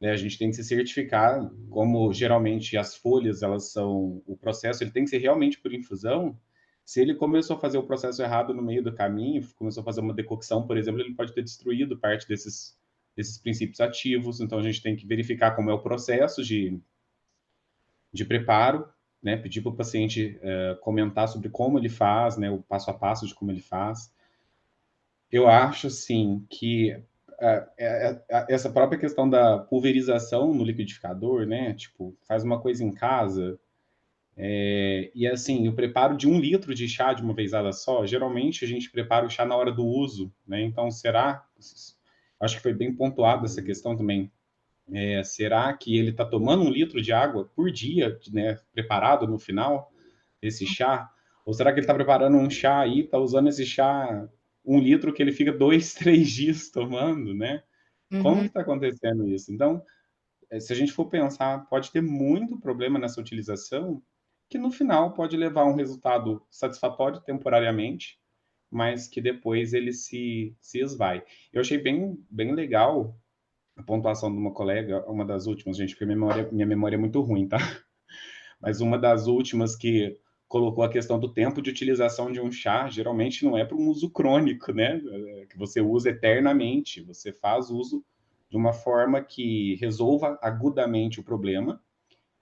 Né? A gente tem que se certificar, como geralmente as folhas, elas são, o processo, ele tem que ser realmente por infusão. Se ele começou a fazer o processo errado no meio do caminho, começou a fazer uma decocção, por exemplo, ele pode ter destruído parte desses princípios ativos. Então, a gente tem que verificar como é o processo de preparo, né? Pedir para o paciente comentar sobre como ele faz, né? O passo a passo de como ele faz. Eu acho, assim, que essa própria questão da pulverização no liquidificador, né? Tipo, faz uma coisa em casa, e assim, o preparo de 1 litro de chá de uma vezada só, geralmente a gente prepara o chá na hora do uso, né? Então, acho que foi bem pontuado essa questão também. Será que ele está tomando 1 litro de água por dia, né? Preparado no final desse chá? Ou será que ele está preparando um chá aí, está usando esse chá 1 litro que ele fica 2, 3 dias tomando, né? Como que está acontecendo isso? Então, se a gente for pensar, pode ter muito problema nessa utilização, que no final pode levar a um resultado satisfatório temporariamente, mas que depois ele se esvai. Eu achei bem legal a pontuação de uma colega, uma das últimas, gente, porque minha memória é muito ruim, tá? Mas uma das últimas que colocou a questão do tempo de utilização de um chá, geralmente não é para um uso crônico, né? Que você usa eternamente, você faz uso de uma forma que resolva agudamente o problema,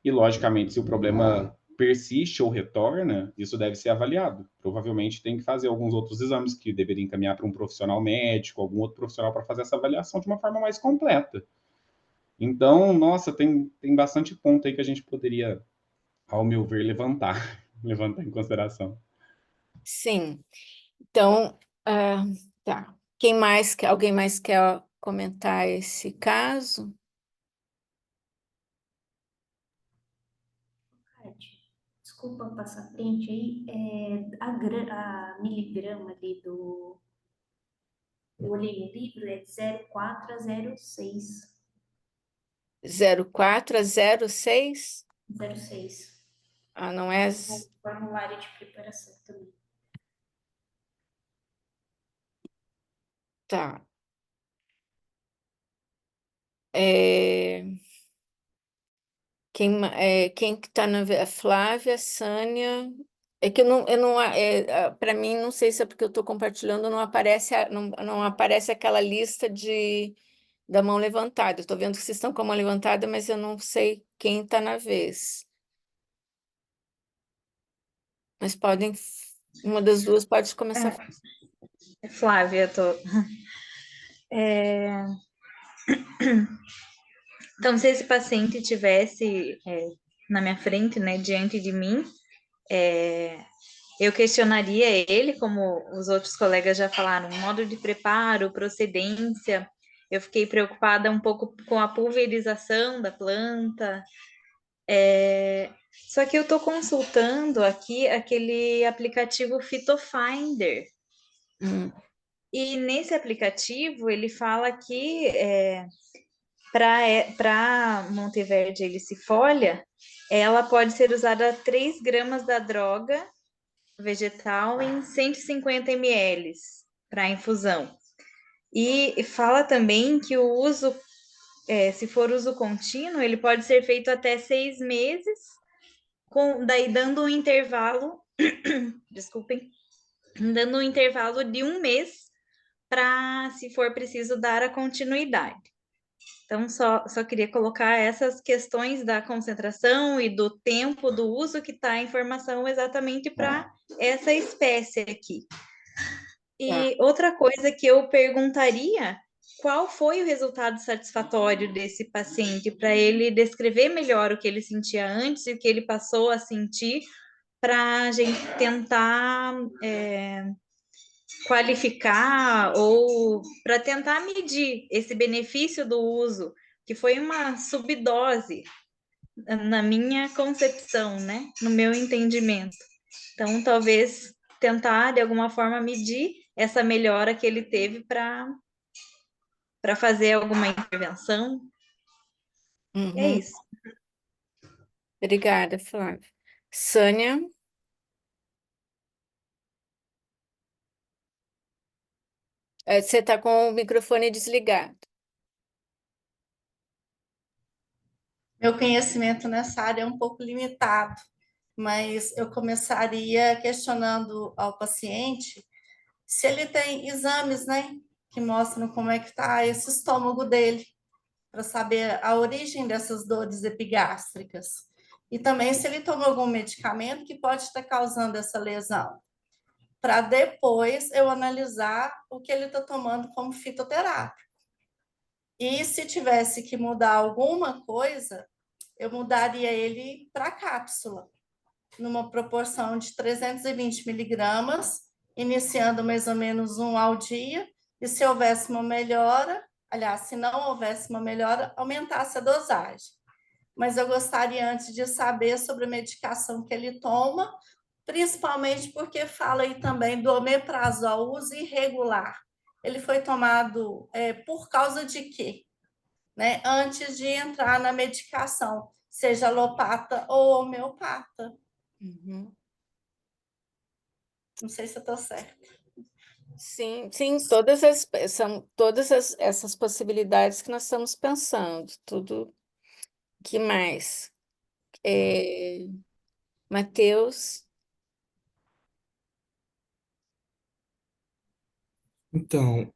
e logicamente, se o problema persiste ou retorna, isso deve ser avaliado. Provavelmente tem que fazer alguns outros exames que deveria encaminhar para um profissional médico, algum outro profissional para fazer essa avaliação de uma forma mais completa. Então, nossa, tem bastante ponto aí que a gente poderia, ao meu ver, levantar em consideração. Sim. Então, tá. Alguém mais quer comentar esse caso? Desculpa passar à frente aí, a miligrama ali do... Eu olhei no livro, é de 0,4 a 0,6. 04 a 06? 0,6. Ah, não é... O formulário de preparação também. Tá. É... Quem que está na... A Flávia, a Sânia... É que para mim, não sei se é porque eu estou compartilhando, não aparece, não aparece aquela lista da mão levantada. Eu estou vendo que vocês estão com a mão levantada, mas eu não sei quem está na vez. Mas uma das duas pode começar. Flávia, eu tô. Então, se esse paciente tivesse na minha frente, né, diante de mim, eu questionaria ele, como os outros colegas já falaram, modo de preparo, procedência. Eu fiquei preocupada um pouco com a pulverização da planta. Só que eu estou consultando aqui aquele aplicativo Phytofinder. E nesse aplicativo ele fala que para Monteverde helicifólia, ela pode ser usada 3 gramas da droga vegetal em 150 ml para infusão. E fala também que o uso, se for uso contínuo, ele pode ser feito até 6 meses, daí dando um intervalo, desculpem, dando um intervalo de 1 mês para, se for preciso, dar a continuidade. Então, só queria colocar essas questões da concentração e do tempo do uso que está a informação exatamente para essa espécie aqui. E outra coisa que eu perguntaria, qual foi o resultado satisfatório desse paciente, para ele descrever melhor o que ele sentia antes e o que ele passou a sentir, para a gente tentar qualificar ou para tentar medir esse benefício do uso, que foi uma subdose, na minha concepção, né? No meu entendimento. Então, talvez tentar, de alguma forma, medir essa melhora que ele teve para fazer alguma intervenção. É isso. Obrigada, Flávia. Sânia? Você está com o microfone desligado. Meu conhecimento nessa área é um pouco limitado, mas eu começaria questionando ao paciente se ele tem exames, né, que mostram como é que está esse estômago dele, para saber a origem dessas dores epigástricas. E também se ele toma algum medicamento que pode estar causando essa lesão. para depois eu analisar o que ele está tomando como fitoterápico. E se tivesse que mudar alguma coisa, eu mudaria ele para cápsula, numa proporção de 320 miligramas, iniciando mais ou menos 1 ao dia, e se houvesse uma melhora, aliás, se não houvesse uma melhora, aumentasse a dosagem. Mas eu gostaria antes de saber sobre a medicação que ele toma, principalmente porque fala aí também do omeprazol, uso irregular. Ele foi tomado por causa de quê? Né? Antes de entrar na medicação, seja alopata ou homeopata. Uhum. Não sei se eu estou certa. Sim, são essas possibilidades que nós estamos pensando. Tudo. Que mais? Matheus? Então,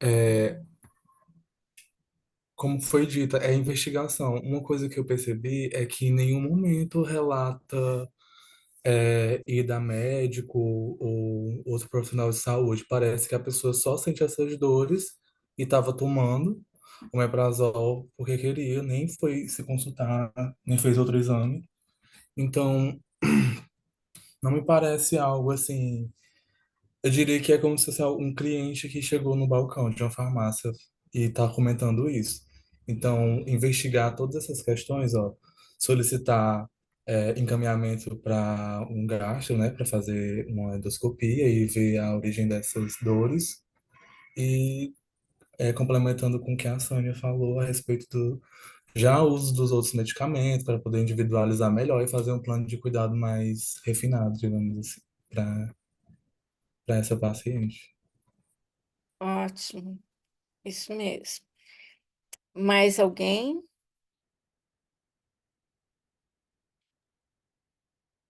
como foi dita, é investigação. Uma coisa que eu percebi é que em nenhum momento relata ir a médico ou outro profissional de saúde. Parece que a pessoa só sente essas dores e estava tomando o omeprazol porque queria, nem foi se consultar, nem fez outro exame. Então, não me parece algo assim. Eu diria que é como se fosse um cliente que chegou no balcão de uma farmácia e está comentando isso. Então, investigar todas essas questões, ó, solicitar encaminhamento para um gastro, né, para fazer uma endoscopia e ver a origem dessas dores. E complementando com o que a Sânia falou a respeito do já uso dos outros medicamentos para poder individualizar melhor e fazer um plano de cuidado mais refinado, digamos assim, para essa paciente. Ótimo, isso mesmo. Mais alguém?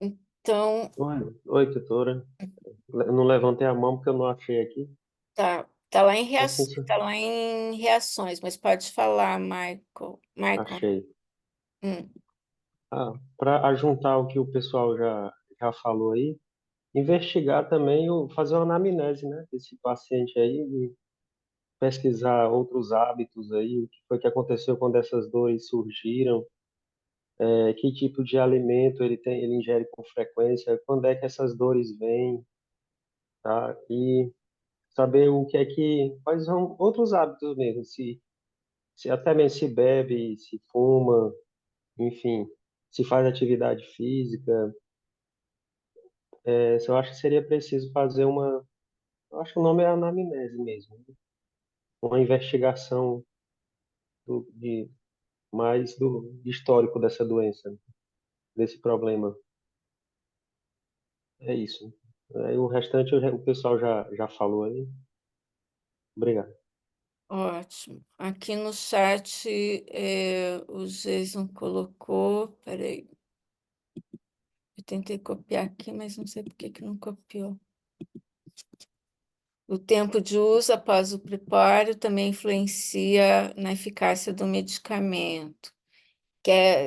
Então, Oi, tutora. Eu não levantei a mão porque eu não achei aqui. tá lá em Assim, tá lá em reações, mas pode falar, Michael. achei. Hum. Para ajuntar o que o pessoal já falou aí, investigar também, fazer uma anamnese, né, desse paciente aí, e pesquisar outros hábitos aí, o que foi que aconteceu quando essas dores surgiram, que tipo de alimento ele ingere com frequência, quando é que essas dores vêm, tá? E saber quais são outros hábitos mesmo, se até mesmo se bebe, se fuma, enfim, se faz atividade física. Eu acho que seria preciso fazer eu acho que o nome é anamnese mesmo, né? Uma investigação do, de, mais do histórico dessa doença, desse problema. É isso. O restante o pessoal já falou aí. Obrigado. Ótimo. Aqui no chat, o Jason colocou. Peraí. Eu tentei copiar aqui, mas não sei por que que não copiou. O tempo de uso após o preparo também influencia na eficácia do medicamento.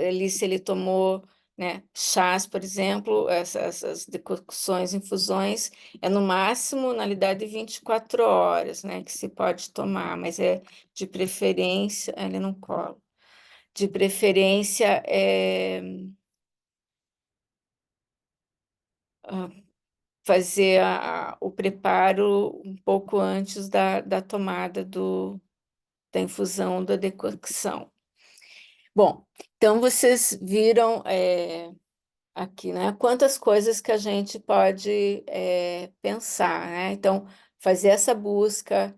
Ali, se ele tomou, né, chás, por exemplo, essas decocções, infusões, é no máximo, na realidade, 24 horas, né, que se pode tomar, mas é de preferência, ele não cola. De preferência, fazer o preparo um pouco antes da tomada da infusão, da decocção. Bom, então vocês viram aqui, né, quantas coisas que a gente pode pensar, né? Então, fazer essa busca,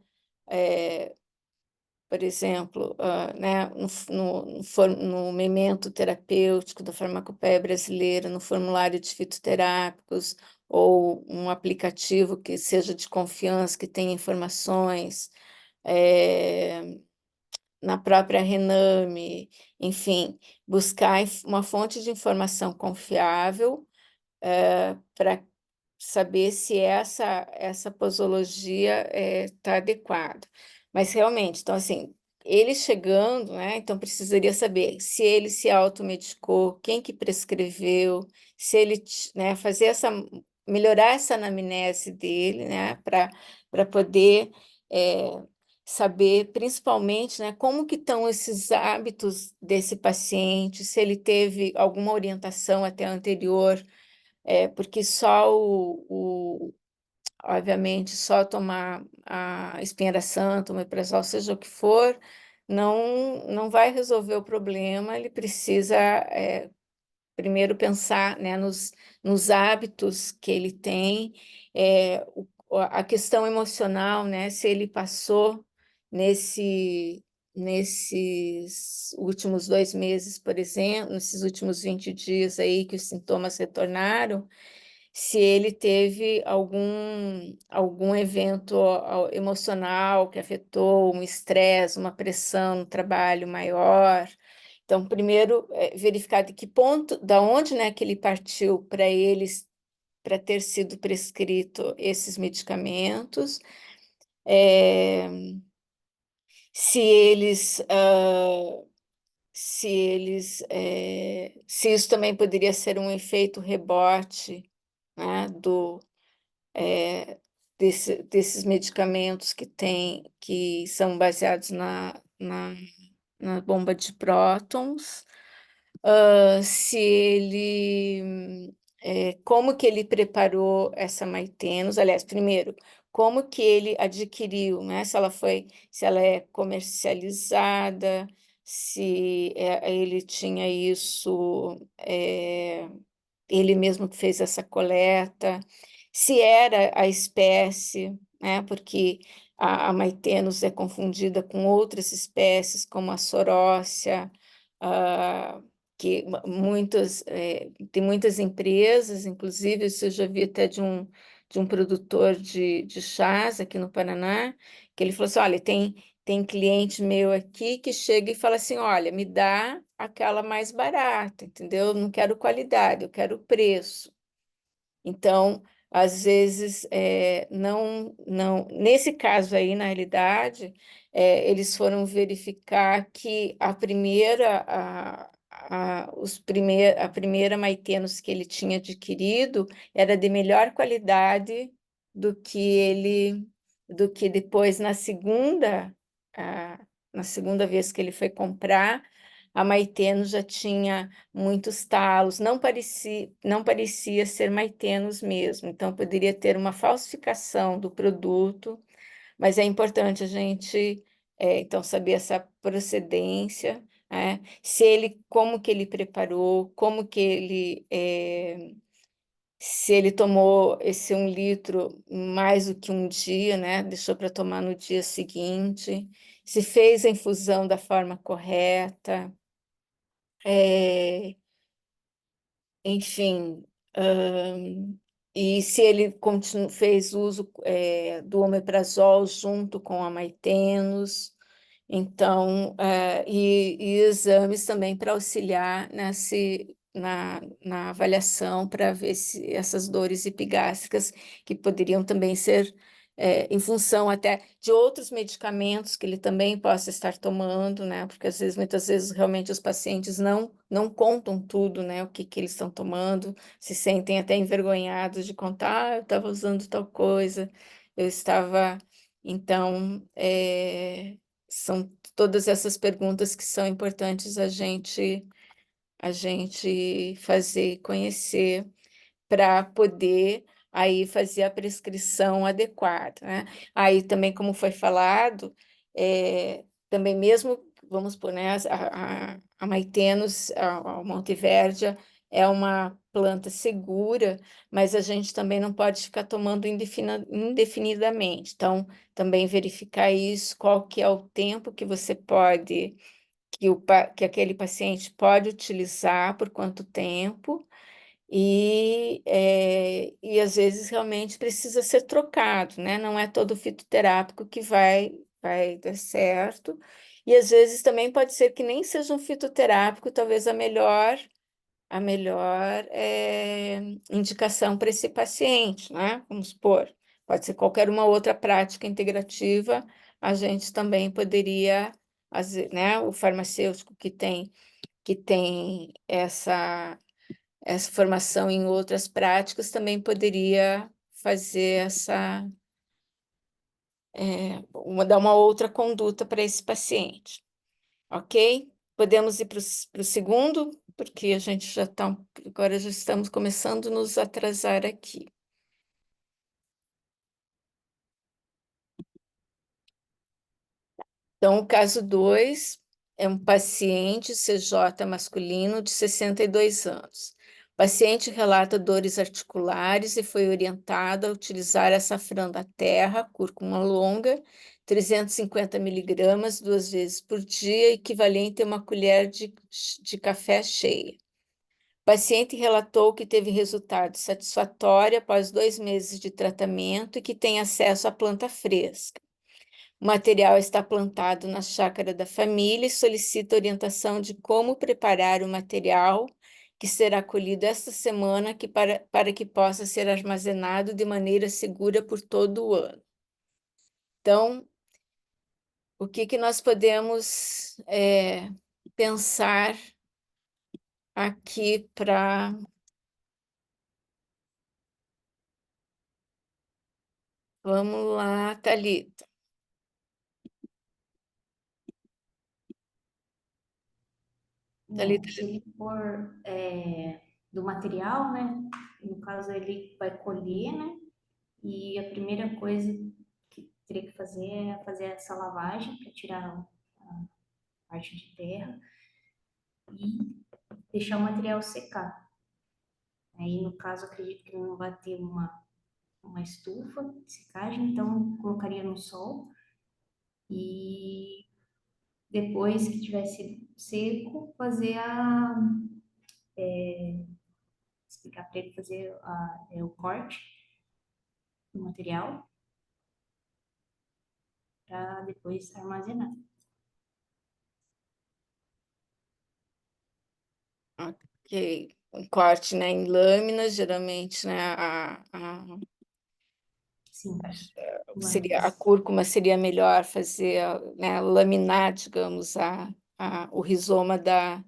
por exemplo, né, no memento terapêutico da farmacopeia brasileira, no formulário de fitoterápicos, ou um aplicativo que seja de confiança, que tenha informações, na própria Rename, enfim, buscar uma fonte de informação confiável para saber se essa posologia está adequada. Mas realmente, então assim, ele chegando, né, então precisaria saber se ele se automedicou, quem que prescreveu, se ele, né, fazer melhorar essa anamnese dele, né, para poder saber, principalmente, né, como que estão esses hábitos desse paciente, se ele teve alguma orientação até anterior, porque só obviamente, só tomar a espinhaira santa, o omeprazol, seja o que for, não vai resolver o problema, ele precisa primeiro pensar, né, nos hábitos que ele tem, a questão emocional, né, se ele passou nesses últimos 2 meses, por exemplo, nesses últimos 20 dias aí que os sintomas retornaram, se ele teve algum evento emocional que afetou um estresse, uma pressão no trabalho maior. Então, primeiro, verificar de que ponto, da onde, né, que ele partiu para ter sido prescrito esses medicamentos, se eles, se isso também poderia ser um efeito rebote, né, desses medicamentos que são baseados na bomba de prótons, se ele, como que ele preparou essa maitenos, aliás, primeiro, como que ele adquiriu, né? Se ela é comercializada, se ele tinha isso, ele mesmo que fez essa coleta, se era a espécie, né? Porque a maitenos é confundida com outras espécies, como a sorócia, ah, que tem muitas empresas, inclusive, isso eu já vi até de um produtor de chás aqui no Paraná, que ele falou assim, olha, tem cliente meu aqui que chega e fala assim, olha, me dá aquela mais barata, entendeu? Eu não quero qualidade, eu quero preço. Então, às vezes, nesse caso aí, na realidade, eles foram verificar que a primeira maitenos que ele tinha adquirido era de melhor qualidade do que depois na segunda vez que ele foi comprar, a maiteno já tinha muitos talos, não parecia ser maitenos mesmo, então poderia ter uma falsificação do produto, mas é importante a gente então saber essa procedência, né? Como que ele preparou, se ele tomou esse 1 litro mais do que um dia, né? Deixou para tomar no dia seguinte, se fez a infusão da forma correta, enfim, e se ele fez uso do omeprazol junto com a maitenos, então, e exames também para auxiliar na avaliação para ver se essas dores epigástricas que poderiam também ser em função até de outros medicamentos que ele também possa estar tomando, né? Porque muitas vezes realmente os pacientes não contam tudo, né? O que eles estão tomando, se sentem até envergonhados de contar, eu estava usando tal coisa, eu estava. Então, são todas essas perguntas que são importantes a gente fazer, conhecer, para poder aí fazer a prescrição adequada, né? Aí também, como foi falado, também mesmo, vamos supor, né, a maitenos, a Monteverdia, é uma planta segura, mas a gente também não pode ficar tomando indefinidamente. Então, também verificar isso, qual que é o tempo que você pode, que aquele paciente pode utilizar, por quanto tempo, e às vezes realmente precisa ser trocado, né? Não é todo fitoterápico que vai dar certo, e às vezes também pode ser que nem seja um fitoterápico, talvez a melhor indicação para esse paciente, né? Vamos supor, pode ser qualquer uma outra prática integrativa, a gente também poderia, né? O farmacêutico que tem essa essa formação em outras práticas também poderia fazer dar uma outra conduta para esse paciente, ok? Podemos ir para o segundo, porque a gente agora já estamos começando a nos atrasar aqui. Então, o caso 2 é um paciente CJ masculino de 62 anos. O paciente relata dores articulares e foi orientado a utilizar açafrão da terra, cúrcuma longa, 350 miligramas 2 vezes por dia, equivalente a uma colher de café cheia. O paciente relatou que teve resultado satisfatório após 2 meses de tratamento e que tem acesso à planta fresca. O material está plantado na chácara da família e solicita orientação de como preparar o material que será colhido esta semana para que possa ser armazenado de maneira segura por todo o ano. Então, o que nós podemos pensar aqui para... Vamos lá, Thalita. Bom, se ele for do material, né? No caso, ele vai colher, né? E a primeira coisa que teria que fazer é fazer essa lavagem para tirar a parte de terra e deixar o material secar. Aí, no caso, acredito que ele não vai ter uma estufa de secagem, então colocaria no sol e depois que tivesse seco, fazer explicar para ele fazer o corte do material para depois armazenar. Ok, um corte, né, em lâminas, geralmente, né, Sim, a cúrcuma seria melhor fazer, né, laminar, digamos, o rizoma da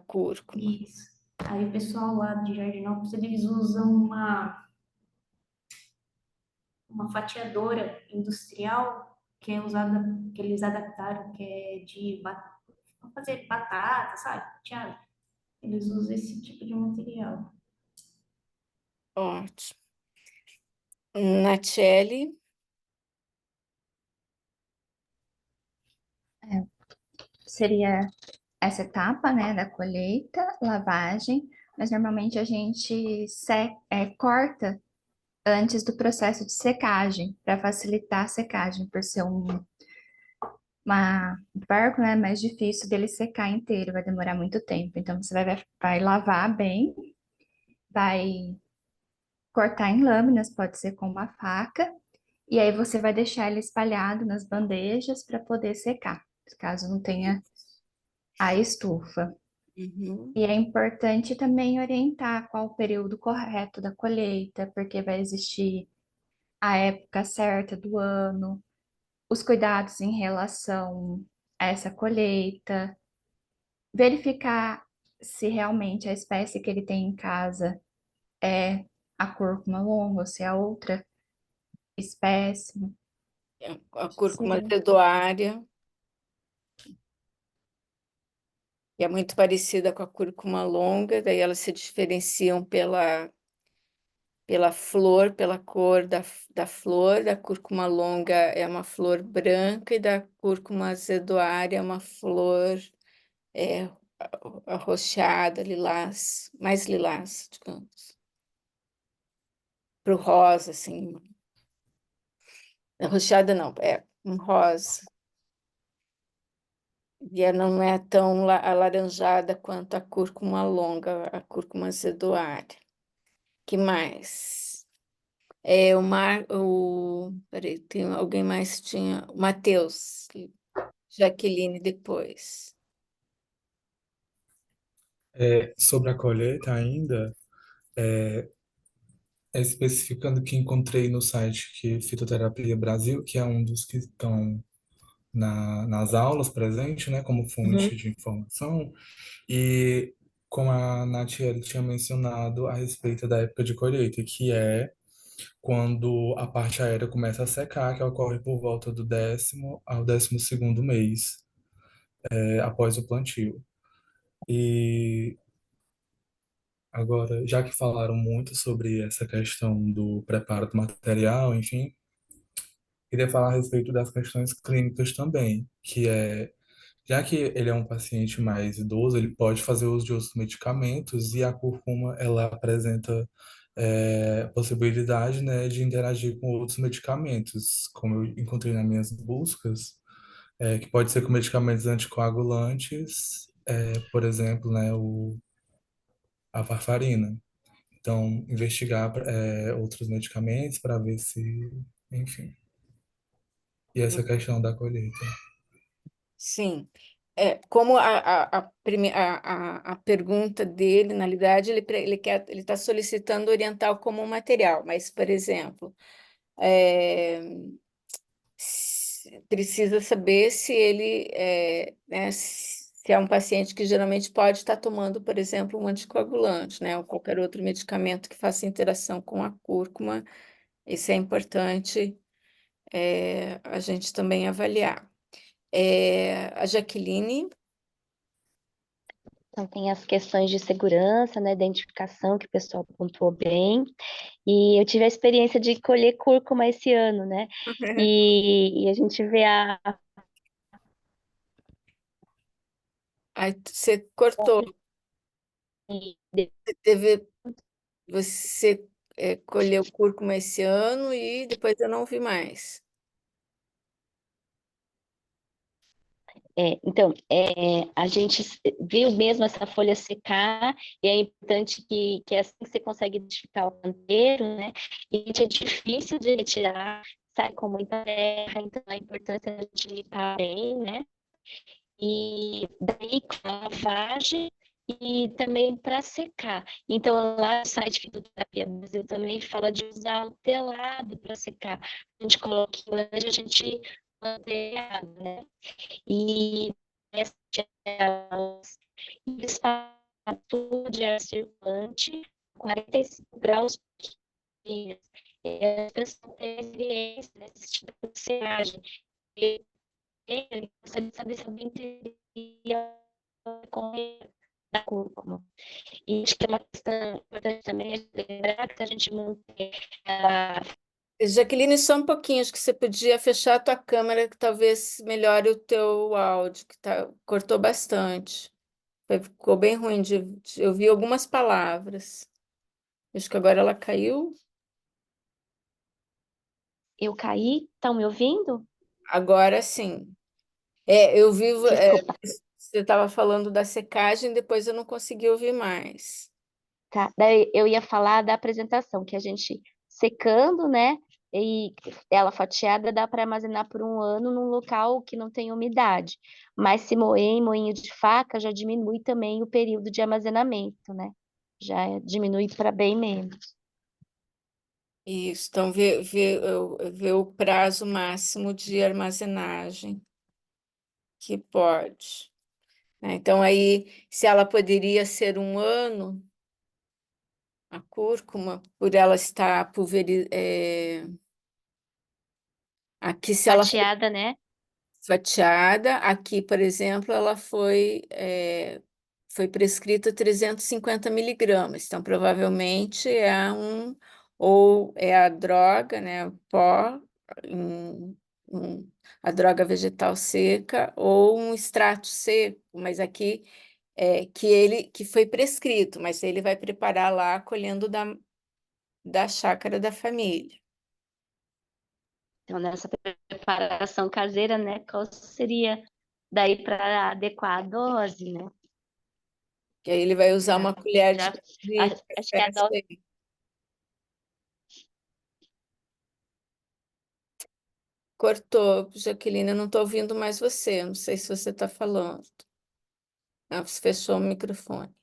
cúrcuma. Isso. Aí o pessoal lá de Jardinópolis, eles usam uma fatiadora industrial que é usada, que eles adaptaram, que é pra fazer batata, sabe? Fatiada. Eles usam esse tipo de material. Ótimo. Nacheli? Seria essa etapa, né, da colheita, lavagem, mas normalmente a gente corta antes do processo de secagem, para facilitar a secagem, por ser um barco, né, mais difícil dele secar inteiro, vai demorar muito tempo. Então, você vai lavar bem, vai cortar em lâminas, pode ser com uma faca, e aí você vai deixar ele espalhado nas bandejas para poder secar, caso não tenha a estufa. Uhum. E é importante também orientar qual o período correto da colheita, porque vai existir a época certa do ano, os cuidados em relação a essa colheita, verificar se realmente a espécie que ele tem em casa é a cúrcuma longa ou se é outra espécie. A cúrcuma Seria. tredoária, que é muito parecida com a cúrcuma longa, daí elas se diferenciam pela flor, pela cor da flor. Da cúrcuma longa é uma flor branca e da cúrcuma azedoária é uma flor arroxeada, lilás, mais lilás, digamos. Para o rosa, assim. Arroxeada não, é um rosa. E ela não é tão alaranjada quanto a cúrcuma longa, a cúrcuma azedoária. Que mais? Peraí, tem alguém mais tinha? O Matheus, Jaqueline depois. Sobre a colheita ainda, especificando que encontrei no site que Fitoterapia Brasil, que é um dos que estão nas aulas presente, né, como fonte de informação, e como a Natiele tinha mencionado a respeito da época de colheita, que é quando a parte aérea começa a secar, que ocorre por volta do 10º ao 12º mês, após o plantio. E agora, já que falaram muito sobre essa questão do preparo do material, enfim, queria falar a respeito das questões clínicas também, que é, já que ele é um paciente mais idoso, ele pode fazer uso de outros medicamentos e a cúrcuma, ela apresenta possibilidade, né, de interagir com outros medicamentos, como eu encontrei nas minhas buscas, que pode ser com medicamentos anticoagulantes, por exemplo, né, a varfarina. Então, investigar outros medicamentos para ver se, enfim. E essa questão da colheita. Sim. Como a pergunta dele, na realidade, ele está solicitando oriental como um material, mas, por exemplo, é, precisa saber se ele né, se é um paciente que geralmente pode estar tomando, por exemplo, um anticoagulante, né, ou qualquer outro medicamento que faça interação com a cúrcuma. Isso é importante a gente também avaliar. A Jaqueline. Então, tem as questões de segurança, né, identificação, que o pessoal pontuou bem. E eu tive a experiência de colher cúrcuma esse ano, né? E a gente vê Aí você cortou. Você colheu cúrcuma esse ano e depois eu não vi mais. Então, a gente viu mesmo essa folha secar, e é importante que assim você consegue identificar o canteiro, né? E é difícil de retirar, sai com muita terra, então é importante a gente limpar bem, né? E daí com a lavagem e também para secar. Então, lá no site Fitoterapia Brasil também fala de usar o telado para secar. A gente coloca em laranja, a gente mantém a água, né? E espaço de ar circulante, 45 graus por dia. As pessoas têm experiência nesse tipo de secagem. Ele gostaria de saber se alguém teria com da cúrcuma. E acho que é uma questão importante também lembrar que a gente mantém a Jaqueline, só um pouquinho, acho que você podia fechar a tua câmera, que talvez melhore o teu áudio, que cortou bastante. Ficou bem ruim de ouvir algumas palavras. Acho que agora ela caiu. Eu caí? Estão me ouvindo? Agora sim. Eu vi. Desculpa. Você estava falando da secagem, depois eu não consegui ouvir mais. Tá, daí eu ia falar da apresentação, que a gente secando, né? E ela fatiada dá para armazenar por um ano num local que não tem umidade. Mas se moer em moinho de faca, já diminui também o período de armazenamento, né? Já diminui para bem menos. Isso, então ver o prazo máximo de armazenagem que pode, né? Então, aí, se ela poderia ser um ano, a cúrcuma, por ela estar aqui, se ela for Fatiada, né? fatiada, aqui, por exemplo, ela foi prescrita 350 miligramas, então provavelmente ou é a droga, né, o pó, em- a droga vegetal seca, ou um extrato seco, mas aqui que foi prescrito, mas ele vai preparar lá colhendo da chácara da família. Então, nessa preparação caseira, né? Qual seria daí para adequar a dose, né? Que aí ele vai usar uma colher Já, de acho que a café dose seco. Cortou, Jaqueline, eu não estou ouvindo mais você. Não sei se você está falando. Ah, você fechou o microfone.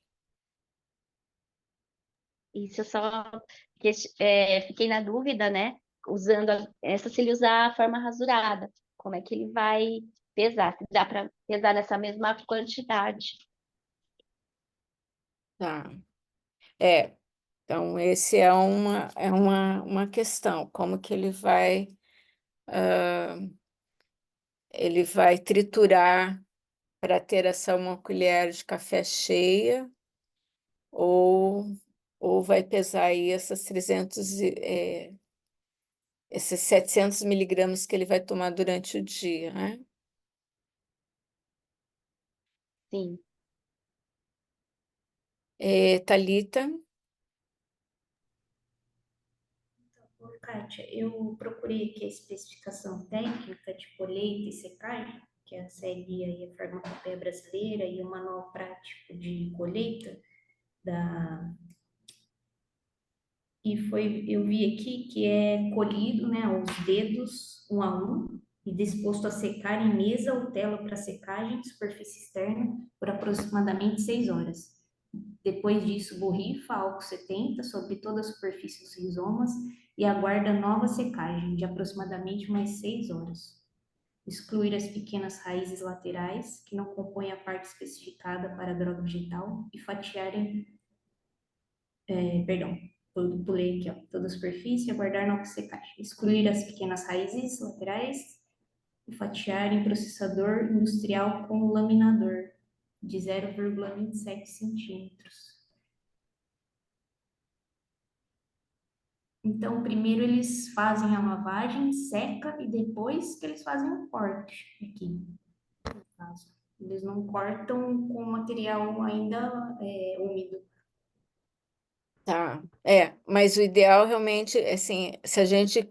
Isso eu só fiquei na dúvida, né? Usando essa, se ele usar a forma rasurada, como é que ele vai pesar? Se dá para pesar nessa mesma quantidade. Tá. Então, esse uma questão, como que ele vai triturar para ter essa uma colher de café cheia, ou, ou vai pesar aí esses 700 miligramas que ele vai tomar durante o dia, né? Sim. Thalita? Ô, Kátia, eu procurei aqui a especificação técnica de colheita e secagem, que segue aí a farmacopeia brasileira e o manual prático de colheita da eu vi aqui que é colhido, né, aos dedos, um a um, e disposto a secar em mesa ou tela para secagem, superfície externa, por aproximadamente 6 horas. Depois disso, borrifa álcool 70 sobre toda a superfície dos rizomas e aguarda nova secagem de aproximadamente mais 6 horas. Excluir as pequenas raízes laterais, que não compõem a parte especificada para a droga vegetal, e fatiarem, perdão, pulei aqui, ó, toda a superfície e aguardar nova secagem. Excluir as pequenas raízes laterais e fatiar em processador industrial com laminador de 0,27 centímetros. Então, primeiro eles fazem a lavagem, seca, e depois que eles fazem o corte aqui, no caso. Eles não cortam com o material ainda úmido. Tá, mas o ideal realmente, assim, se a gente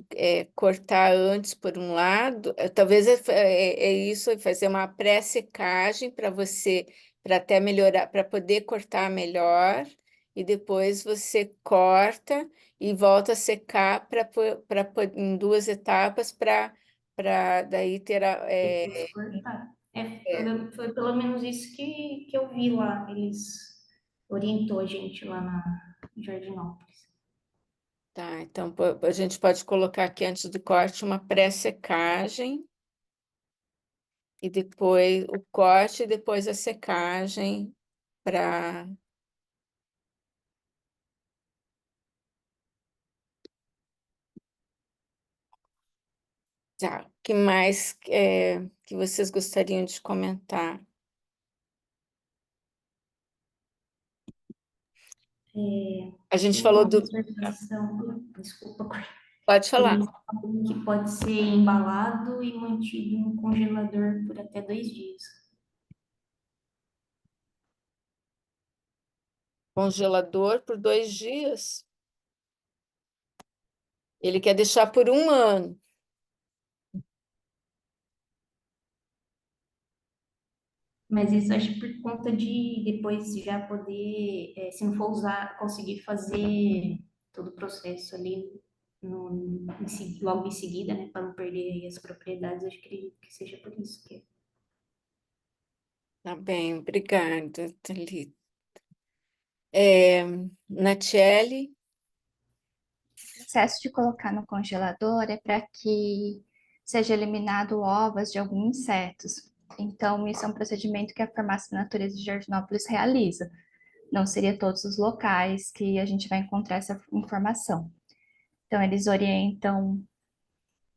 cortar antes por um lado, talvez é isso, é fazer uma pré-secagem para até melhorar, para poder cortar melhor, e depois você corta e volta a secar em duas etapas para daí ter Depois cortar. Foi pelo menos isso que eu vi lá. Eles orientou a gente lá na Jardinópolis. Tá, então a gente pode colocar aqui antes do corte uma pré-secagem, e depois o corte e depois a secagem para. Tá, o que mais que vocês gostariam de comentar? A gente falou Uma do. observação, desculpa, Pode falar. eles falam que pode ser embalado e mantido no congelador por até 2 dias. Congelador por 2 dias. Ele quer deixar por 1 ano. Mas isso acho que por conta de depois já poder, se não for usar, conseguir fazer todo o processo ali logo em seguida, né, para não perder aí as propriedades, acho que seja por isso que. Tá bem, obrigada, Thalita. Natiele? O processo de colocar no congelador é para que seja eliminado ovos de alguns insetos. Então, isso é um procedimento que a Farmácia da Natureza de Jardinópolis realiza. Não seria todos os locais que a gente vai encontrar essa informação. Então, eles orientam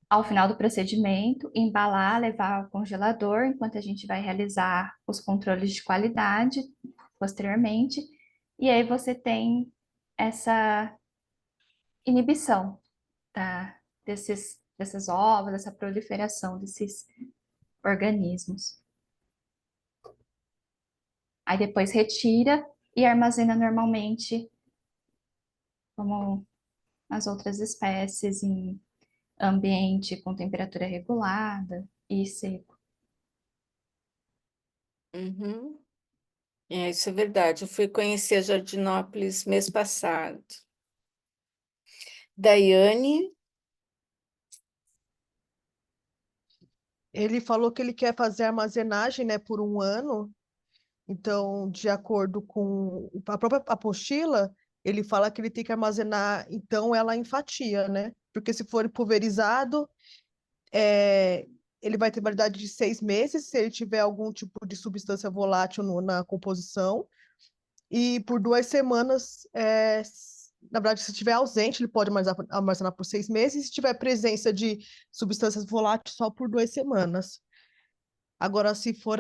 ao final do procedimento, embalar, levar ao congelador, enquanto a gente vai realizar os controles de qualidade posteriormente. E aí você tem essa inibição, tá? Dessas ovos, dessa proliferação desses organismos. Aí depois retira e armazena normalmente, como as outras espécies, em ambiente com temperatura regulada e seco. Uhum. Isso é verdade. Eu fui conhecer Jardinópolis mês passado. Daiane? Ele falou que ele quer fazer armazenagem, né, por 1 ano. Então, de acordo com a própria apostila, ele fala que ele tem que armazenar, então, ela em fatia, né? Porque se for pulverizado, ele vai ter validade de 6 meses, se ele tiver algum tipo de substância volátil na composição. e por 2 semanas, na verdade, se estiver ausente, ele pode armazenar por 6 meses, e se tiver presença de substâncias voláteis, só por 2 semanas. Agora, se for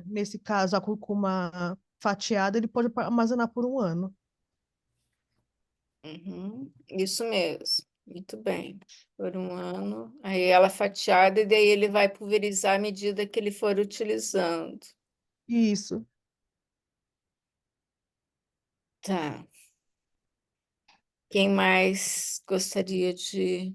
nesse caso, a cúrcuma fatiada, ele pode armazenar por 1 ano. Uhum, isso mesmo. Muito bem. Por 1 ano. Aí ela fatiada, e daí ele vai pulverizar à medida que ele for utilizando. Isso. Tá. Quem mais gostaria de.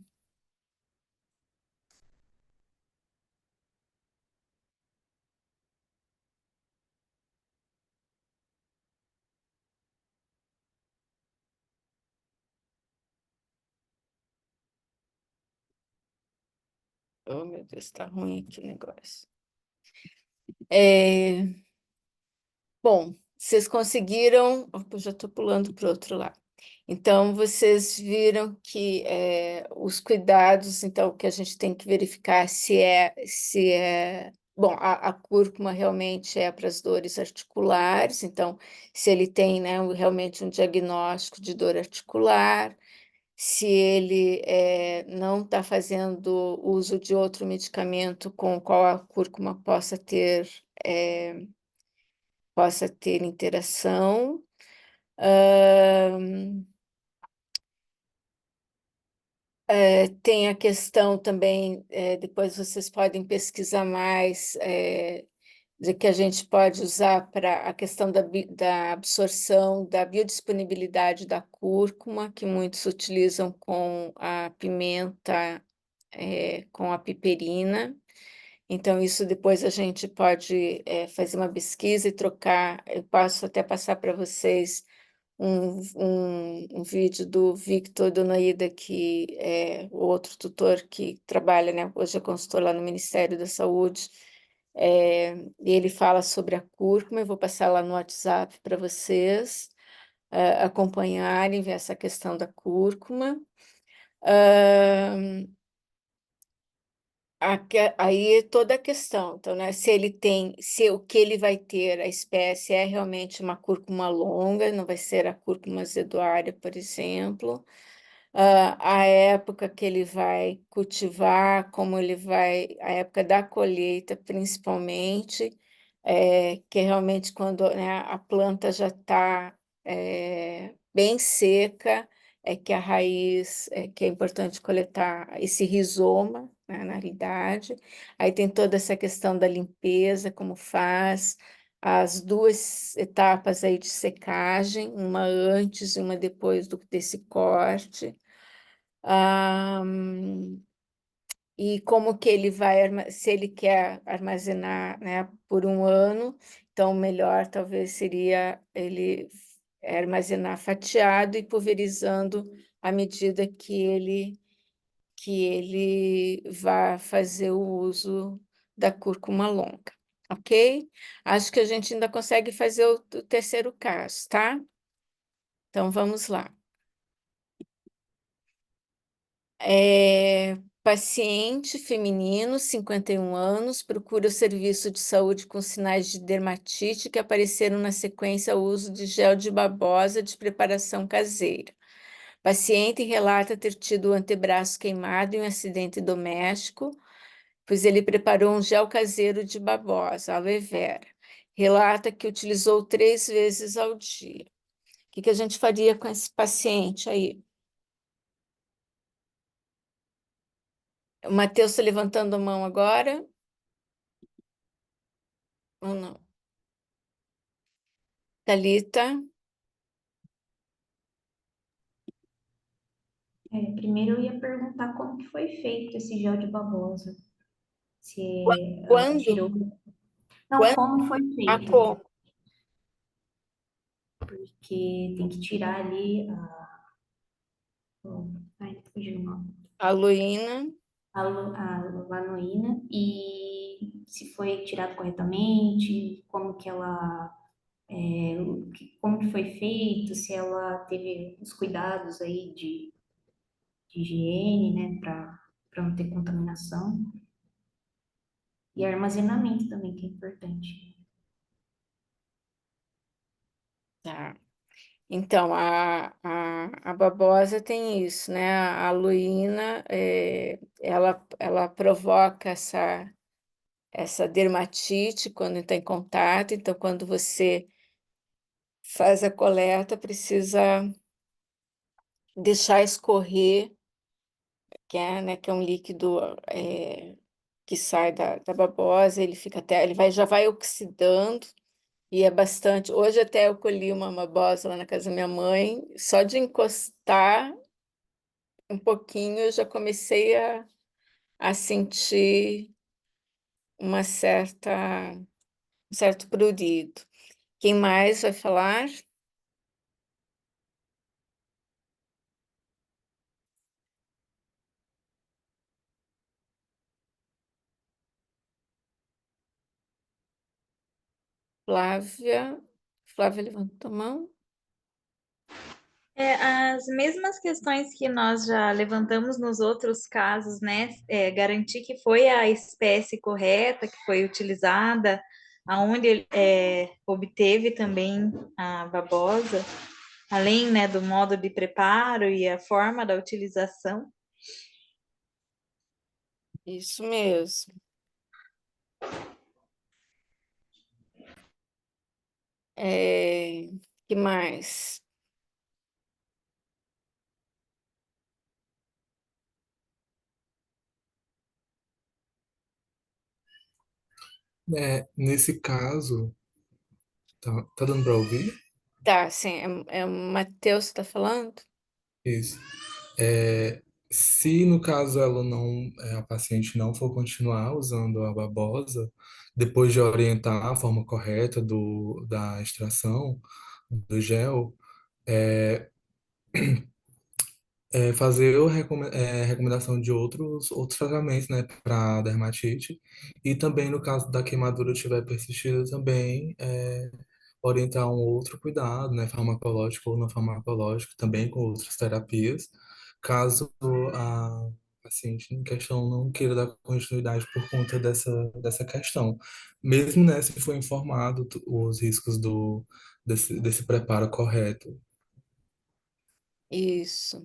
Oh, meu Deus, está ruim aqui o negócio. Bom, vocês conseguiram. Opa, já estou pulando para o outro lado. Então, vocês viram que os cuidados, então, que a gente tem que verificar se é. Bom, a cúrcuma realmente é para as dores articulares, então, se ele tem, né, realmente um diagnóstico de dor articular, se ele não está fazendo uso de outro medicamento com o qual a cúrcuma possa ter interação. Tem a questão também, depois vocês podem pesquisar mais, de que a gente pode usar para a questão da absorção, da biodisponibilidade da cúrcuma, que muitos utilizam com a pimenta, com a piperina. Então, isso depois a gente pode fazer uma pesquisa e trocar. Eu posso até passar para vocês um vídeo do Victor Donaída, que é o outro tutor que trabalha, né? Hoje é consultor lá no Ministério da Saúde. E ele fala sobre a cúrcuma. Eu vou passar lá no WhatsApp para vocês acompanharem, ver essa questão da cúrcuma. Aí toda a questão, então, né, se o que ele vai ter, a espécie é realmente uma cúrcuma longa, não vai ser a cúrcuma azedoária, por exemplo, a época que ele vai cultivar, como ele vai, a época da colheita, principalmente, que é realmente quando, né, a planta já está bem seca, que a raiz, que é importante coletar esse rizoma, né, na realidade. Aí tem toda essa questão da limpeza, como faz, as 2 etapas aí de secagem, uma antes e uma depois desse corte. E como que ele vai, se ele quer armazenar, né, por 1 ano, então melhor talvez seria ele armazenar fatiado e pulverizando à medida que ele vai fazer o uso da cúrcuma longa, ok? Acho que a gente ainda consegue fazer o terceiro caso, tá? Então vamos lá. Paciente feminino, 51 anos, procura o serviço de saúde com sinais de dermatite que apareceram na sequência ao uso de gel de babosa de preparação caseira. Paciente relata ter tido o antebraço queimado em um acidente doméstico, pois ele preparou um gel caseiro de babosa, aloe vera. Relata que utilizou 3 vezes ao dia. O que a gente faria com esse paciente aí? O Matheus está levantando a mão agora? Ou não? Thalita? Primeiro eu ia perguntar como que foi feito esse gel de babosa. Se ela Quando? tirou. Não, Quando? como foi feito? Como? Porque tem que tirar ali ai, fugiu o nome. A Luína? A lanoína, e se foi tirado corretamente, como que ela, como que foi feito, se ela teve os cuidados aí de higiene, né, para não ter contaminação. E armazenamento também, que é importante. Tá. Então, a babosa tem isso, né? A luína, ela provoca essa dermatite quando está em contato. Então, quando você faz a coleta, precisa deixar escorrer, que é um líquido que sai da babosa, já vai oxidando. E é bastante. Hoje até eu colhi uma babosa lá na casa da minha mãe, só de encostar um pouquinho eu já comecei a sentir uma um certo prurido. Quem mais vai falar? Flávia. Flávia levantou a mão. As mesmas questões que nós já levantamos nos outros casos, né? Garantir que foi a espécie correta que foi utilizada, aonde ele obteve também a babosa, além, né, do modo de preparo e a forma da utilização. Isso mesmo. Que mais? Nesse caso, tá dando para ouvir? Tá, sim, é o Matheus que está falando? Isso. Se no caso ela não, a paciente não for continuar usando a babosa, depois de orientar a forma correta da extração do gel, é, fazer recomendação de outros tratamentos, né, para dermatite, e também no caso da queimadura tiver persistida também, orientar um outro cuidado, né, farmacológico ou não farmacológico, também com outras terapias, caso a paciente em questão não queira dar continuidade por conta dessa questão. Mesmo, né, se for informado os riscos desse preparo correto. Isso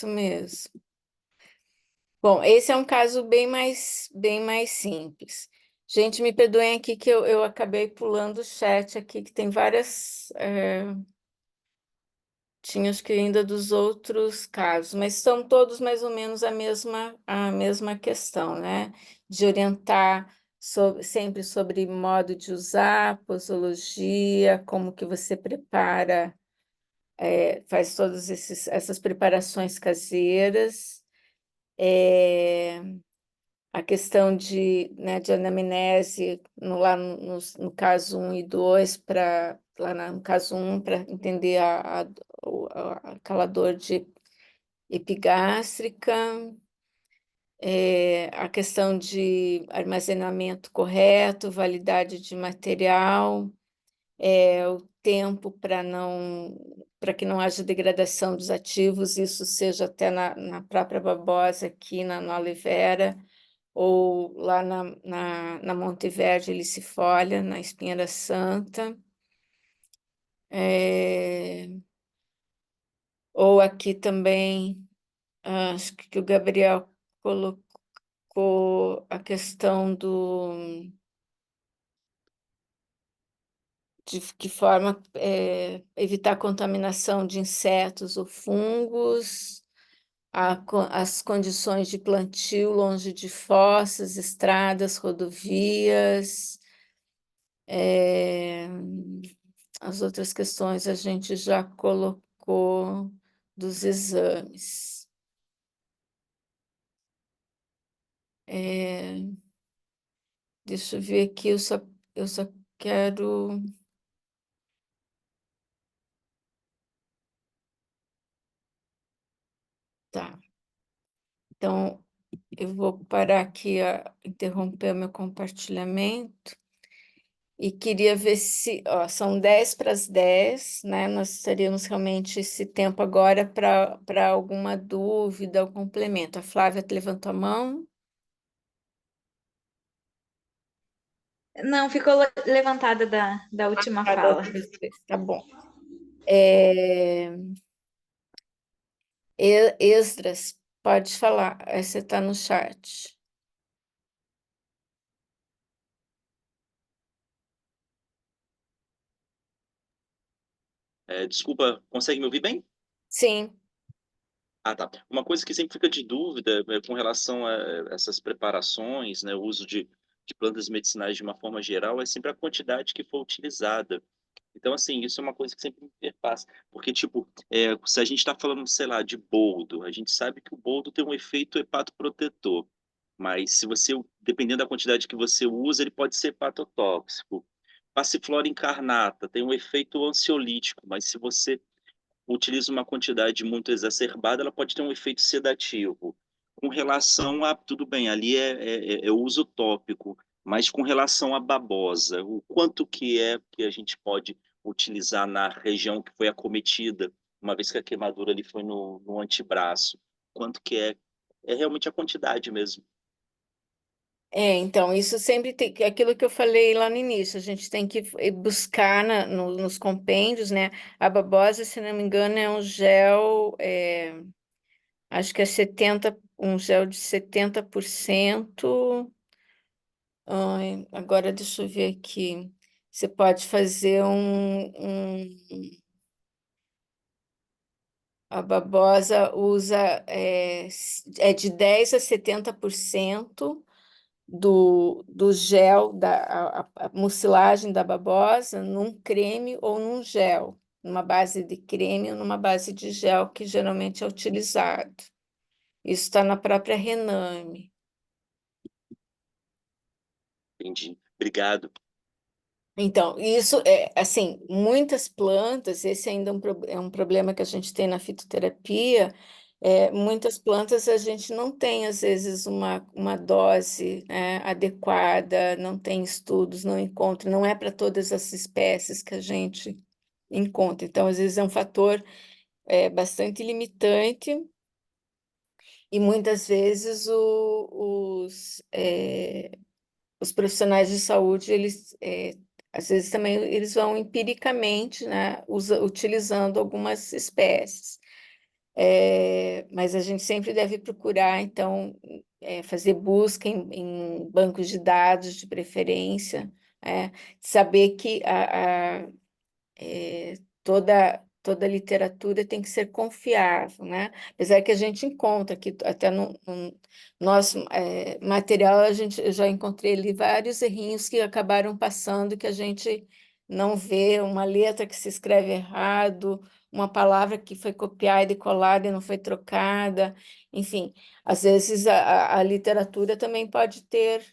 mesmo. Bom, esse é um caso bem mais simples. Gente, me perdoem aqui que eu acabei pulando o chat aqui, que tem várias. Tinha acho que ainda dos outros casos, mas são todos mais ou menos a mesma questão, né? De orientar sempre sobre modo de usar, posologia, como que você prepara, faz todas essas preparações caseiras. A questão de anamnese no caso 1 e 2, no caso 1, para entender aquela dor de epigástrica, a questão de armazenamento correto, validade de material, o tempo para que não haja degradação dos ativos, isso seja até na própria babosa aqui no aloe vera, ou lá na Monteverde licifolia, na espinheira santa, ou aqui também, acho que o Gabriel colocou a questão de que forma evitar a contaminação de insetos ou fungos, as condições de plantio longe de fossas, estradas, rodovias. As outras questões a gente já colocou dos exames. Deixa eu ver aqui, eu só quero. Tá. Então, eu vou parar aqui, interromper o meu compartilhamento. E queria ver se, são 10 para as 10, né? Nós teríamos realmente esse tempo agora para alguma dúvida ou complemento. A Flávia levantou a mão. Não, ficou levantada da última Ah, da fala. outra vez, tá bom. É, Esdras, pode falar, você está no chat. Desculpa, consegue me ouvir bem? Sim. Ah, tá. Uma coisa que sempre fica de dúvida com relação a essas preparações, né, o uso de plantas medicinais de uma forma geral, é sempre a quantidade que for utilizada. Então, assim, isso é uma coisa que sempre me perpassa. Porque, tipo, se a gente está falando, sei lá, de boldo, a gente sabe que o boldo tem um efeito hepatoprotetor. Mas se você, dependendo da quantidade que você usa, ele pode ser hepatotóxico. Passiflora incarnata tem um efeito ansiolítico, mas se você utiliza uma quantidade muito exacerbada, ela pode ter um efeito sedativo. Com relação a, tudo bem, ali é uso tópico, mas com relação à babosa, o quanto que é que a gente pode utilizar na região que foi acometida, uma vez que a queimadura ali foi no antebraço, quanto que é realmente a quantidade mesmo. Então, isso sempre tem, aquilo que eu falei lá no início, a gente tem que buscar nos compêndios, né? A babosa, se não me engano, é um gel, acho que é um gel de 70%. Ai, agora deixa eu ver aqui. Você pode fazer a babosa usa, é de 10 a 70% do gel, a mucilagem da babosa num creme ou num gel, numa base de creme ou numa base de gel, que geralmente é utilizado. Isso está na própria Rename. Entendi. Obrigado. Então, isso é assim, muitas plantas, esse ainda é um problema que a gente tem na fitoterapia. Muitas plantas a gente não tem, às vezes, uma dose, né, adequada, não tem estudos, não encontra, não é para todas as espécies que a gente encontra. Então, às vezes, é um fator bastante limitante, e muitas vezes os profissionais de saúde, eles, às vezes também eles vão empiricamente, né, utilizando algumas espécies. Mas a gente sempre deve procurar, então, fazer busca em bancos de dados, de preferência, saber que toda literatura tem que ser confiável, né? Apesar que a gente encontra que até no nosso material, eu já encontrei ali vários errinhos que acabaram passando, que a gente não vê, uma letra que se escreve errado, uma palavra que foi copiada e colada e não foi trocada, enfim, às vezes a literatura também pode ter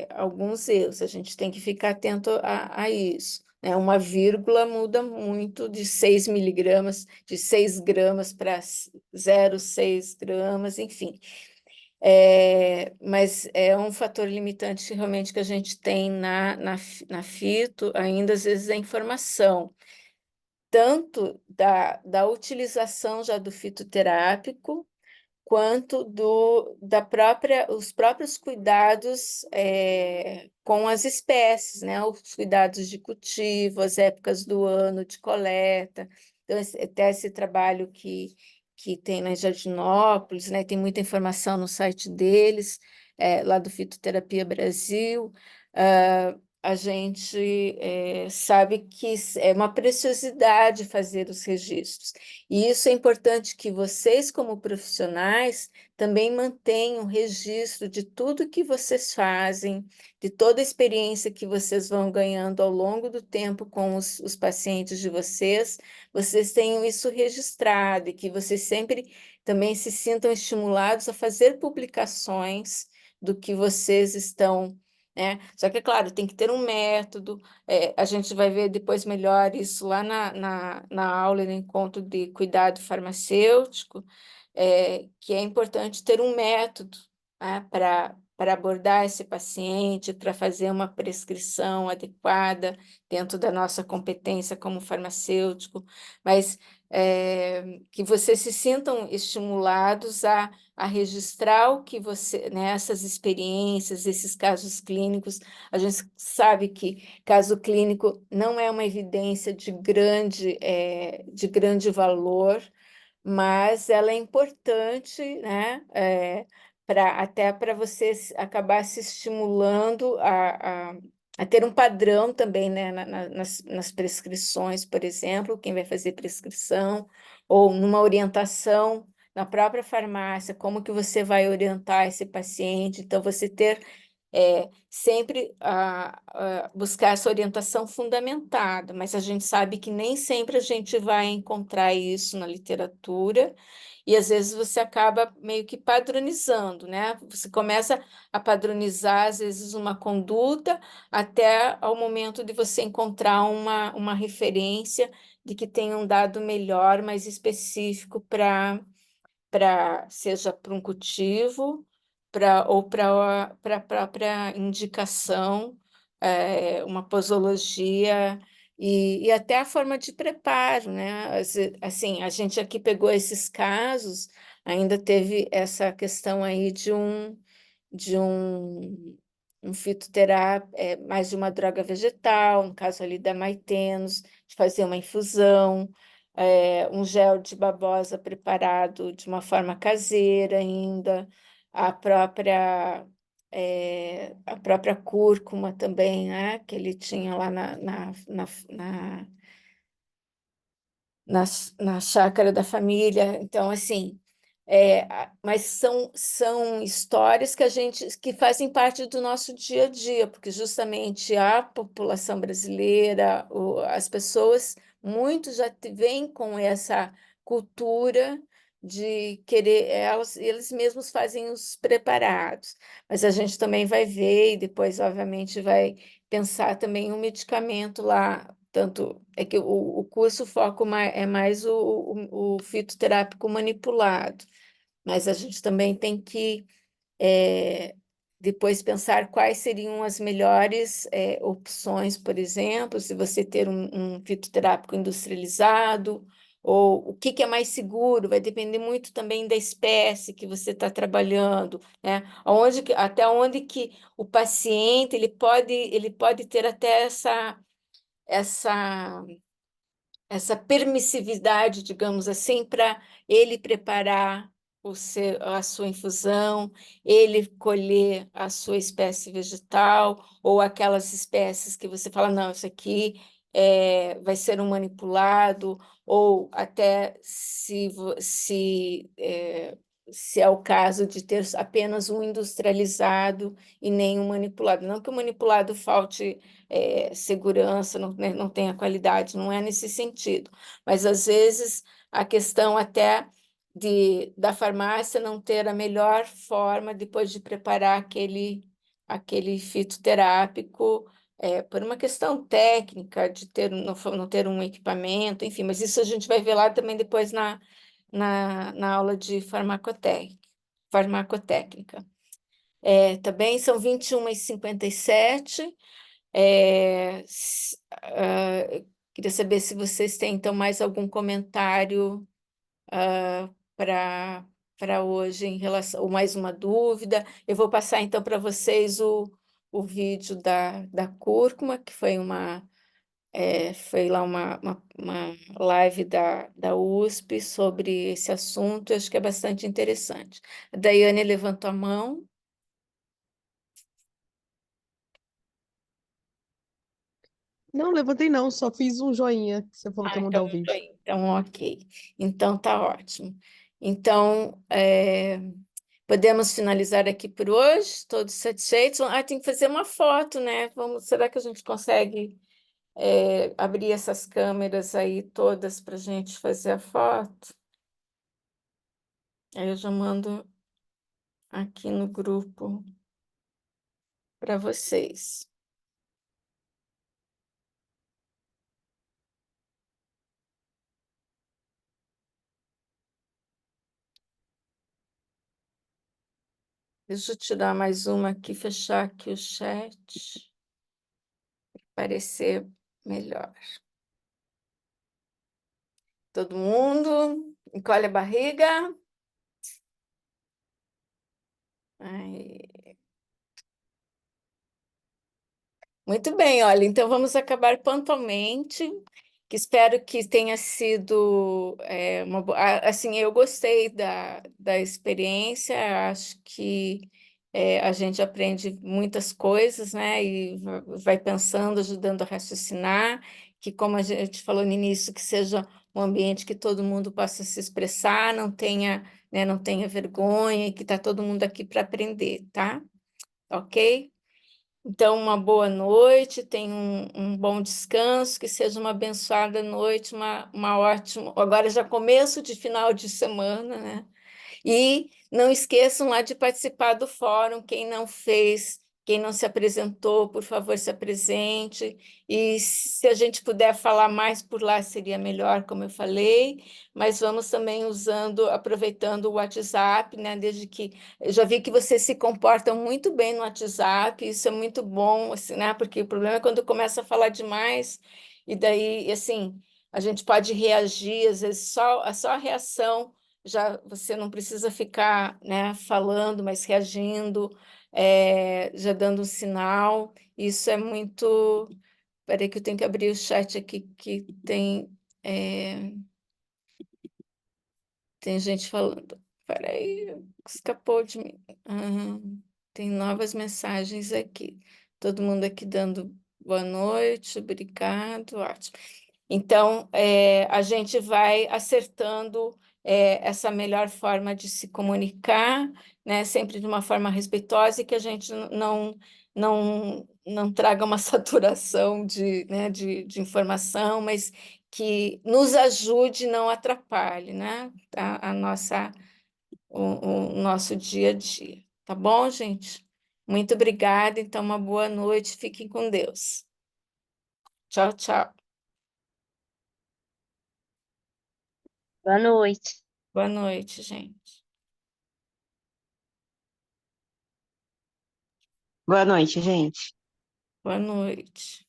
alguns erros, a gente tem que ficar atento a isso, né? Uma vírgula muda muito de 6 miligramas, de 6 gramas para 0,6 gramas, enfim. Mas é um fator limitante realmente que a gente tem na fito, ainda às vezes, a informação, tanto da utilização já do fitoterápico, quanto os próprios cuidados com as espécies, né? Os cuidados de cultivo, as épocas do ano de coleta. Então, até esse trabalho que tem na Jardinópolis, né? Tem muita informação no site deles, lá do Fitoterapia Brasil. A gente sabe que é uma preciosidade fazer os registros. E isso é importante, que vocês, como profissionais, também mantenham registro de tudo que vocês fazem, de toda a experiência que vocês vão ganhando ao longo do tempo com os pacientes de vocês tenham isso registrado, e que vocês sempre também se sintam estimulados a fazer publicações do que vocês estão, né? Só que, é claro, tem que ter um método. A gente vai ver depois melhor isso lá na aula do encontro de cuidado farmacêutico, que é importante ter um método, né, para abordar esse paciente, para fazer uma prescrição adequada dentro da nossa competência como farmacêutico. Mas que vocês se sintam estimulados a registrar o que você, né, essas experiências, esses casos clínicos. A gente sabe que caso clínico não é uma evidência de grande valor, mas ela é importante, né, até para você acabar se estimulando a ter um padrão também, né, nas prescrições, por exemplo, quem vai fazer prescrição, ou numa orientação na própria farmácia, como que você vai orientar esse paciente. Então, você ter sempre buscar essa orientação fundamentada, mas a gente sabe que nem sempre a gente vai encontrar isso na literatura, e às vezes você acaba meio que padronizando, né? Você começa a padronizar, às vezes, uma conduta, até ao momento de você encontrar uma referência de que tenha um dado melhor, mais específico seja para um cultivo, ou para a própria indicação, uma posologia e até a forma de preparo, né? Assim, a gente aqui pegou esses casos, ainda teve essa questão aí de um fitoterápico, mais de uma droga vegetal, no caso ali da maitenos, de fazer uma infusão, um gel de babosa preparado de uma forma caseira ainda, a própria, a própria cúrcuma também, né, que ele tinha lá na chácara da família. Então, assim, mas são histórias que fazem parte do nosso dia a dia, porque justamente a população brasileira, as pessoas, muitos já vêm com essa cultura de querer, eles mesmos fazem os preparados, mas a gente também vai ver e depois, obviamente, vai pensar também um medicamento lá. Tanto é que o curso foco é mais o fitoterápico manipulado, mas a gente também tem que depois pensar quais seriam as melhores opções, por exemplo, se você ter um fitoterápico industrializado, ou o que é mais seguro, vai depender muito também da espécie que você está trabalhando, né? Até onde que o paciente ele pode ter até essa permissividade, digamos assim, para ele preparar a sua infusão, ele colher a sua espécie vegetal, ou aquelas espécies que você fala, não, isso aqui vai ser um manipulado, ou até se é o caso de ter apenas um industrializado e nem um manipulado. Não que o manipulado falte segurança, não, né, não tenha qualidade, não é nesse sentido, mas às vezes a questão até da farmácia não ter a melhor forma depois de preparar aquele fitoterápico, por uma questão técnica, de não ter um equipamento, enfim, mas isso a gente vai ver lá também depois na aula de farmacotécnica. Também são 21h57. Queria saber se vocês têm, então, mais algum comentário para hoje em relação, ou mais uma dúvida. Eu vou passar, então, para vocês o vídeo da cúrcuma, que foi foi lá uma live da USP sobre esse assunto. Eu acho que é bastante interessante. A Daiane levantou a mão. Não, levantei não, só fiz um joinha, que você falou que ia mudar o vídeo. Então, ok. Então, tá ótimo. Então, podemos finalizar aqui por hoje, todos satisfeitos. Tem que fazer uma foto, né? Será que a gente consegue abrir essas câmeras aí todas para a gente fazer a foto? Aí eu já mando aqui no grupo para vocês. Deixa eu tirar mais uma aqui, fechar aqui o chat, para parecer melhor. Todo mundo? Encolhe a barriga. Aí. Muito bem, olha, então vamos acabar pontualmente, que espero que tenha sido uma boa... Assim, eu gostei da experiência, acho que a gente aprende muitas coisas, né, e vai pensando, ajudando a raciocinar, que como a gente falou no início, que seja um ambiente que todo mundo possa se expressar, não tenha, né, não tenha vergonha, e que está todo mundo aqui para aprender, tá? Ok? Então, uma boa noite, tenha um bom descanso, que seja uma abençoada noite, uma ótima. Agora já começo de final de semana, né? E não esqueçam lá de participar do fórum, quem não fez, quem não se apresentou, por favor, se apresente. E se a gente puder falar mais por lá, seria melhor, como eu falei, mas vamos também aproveitando o WhatsApp, né? Desde que eu já vi que vocês se comportam muito bem no WhatsApp, isso é muito bom, assim, né? Porque o problema é quando começa a falar demais, e daí, assim, a gente pode reagir, às vezes só a reação já você não precisa ficar, né, falando, mas reagindo, já dando um sinal. Isso é muito. Peraí, que eu tenho que abrir o chat aqui, que é, tem gente falando. Peraí, escapou de mim. Tem novas mensagens aqui. Todo mundo aqui dando boa noite, obrigado, ótimo. Então, a gente vai acertando essa melhor forma de se comunicar, né? Sempre de uma forma respeitosa e que a gente não traga uma saturação né, de informação, mas que nos ajude e não atrapalhe, né? O nosso dia a dia. Tá bom, gente? Muito obrigada. Então, uma boa noite. Fiquem com Deus. Tchau, tchau. Boa noite. Boa noite, gente. Boa noite, gente. Boa noite.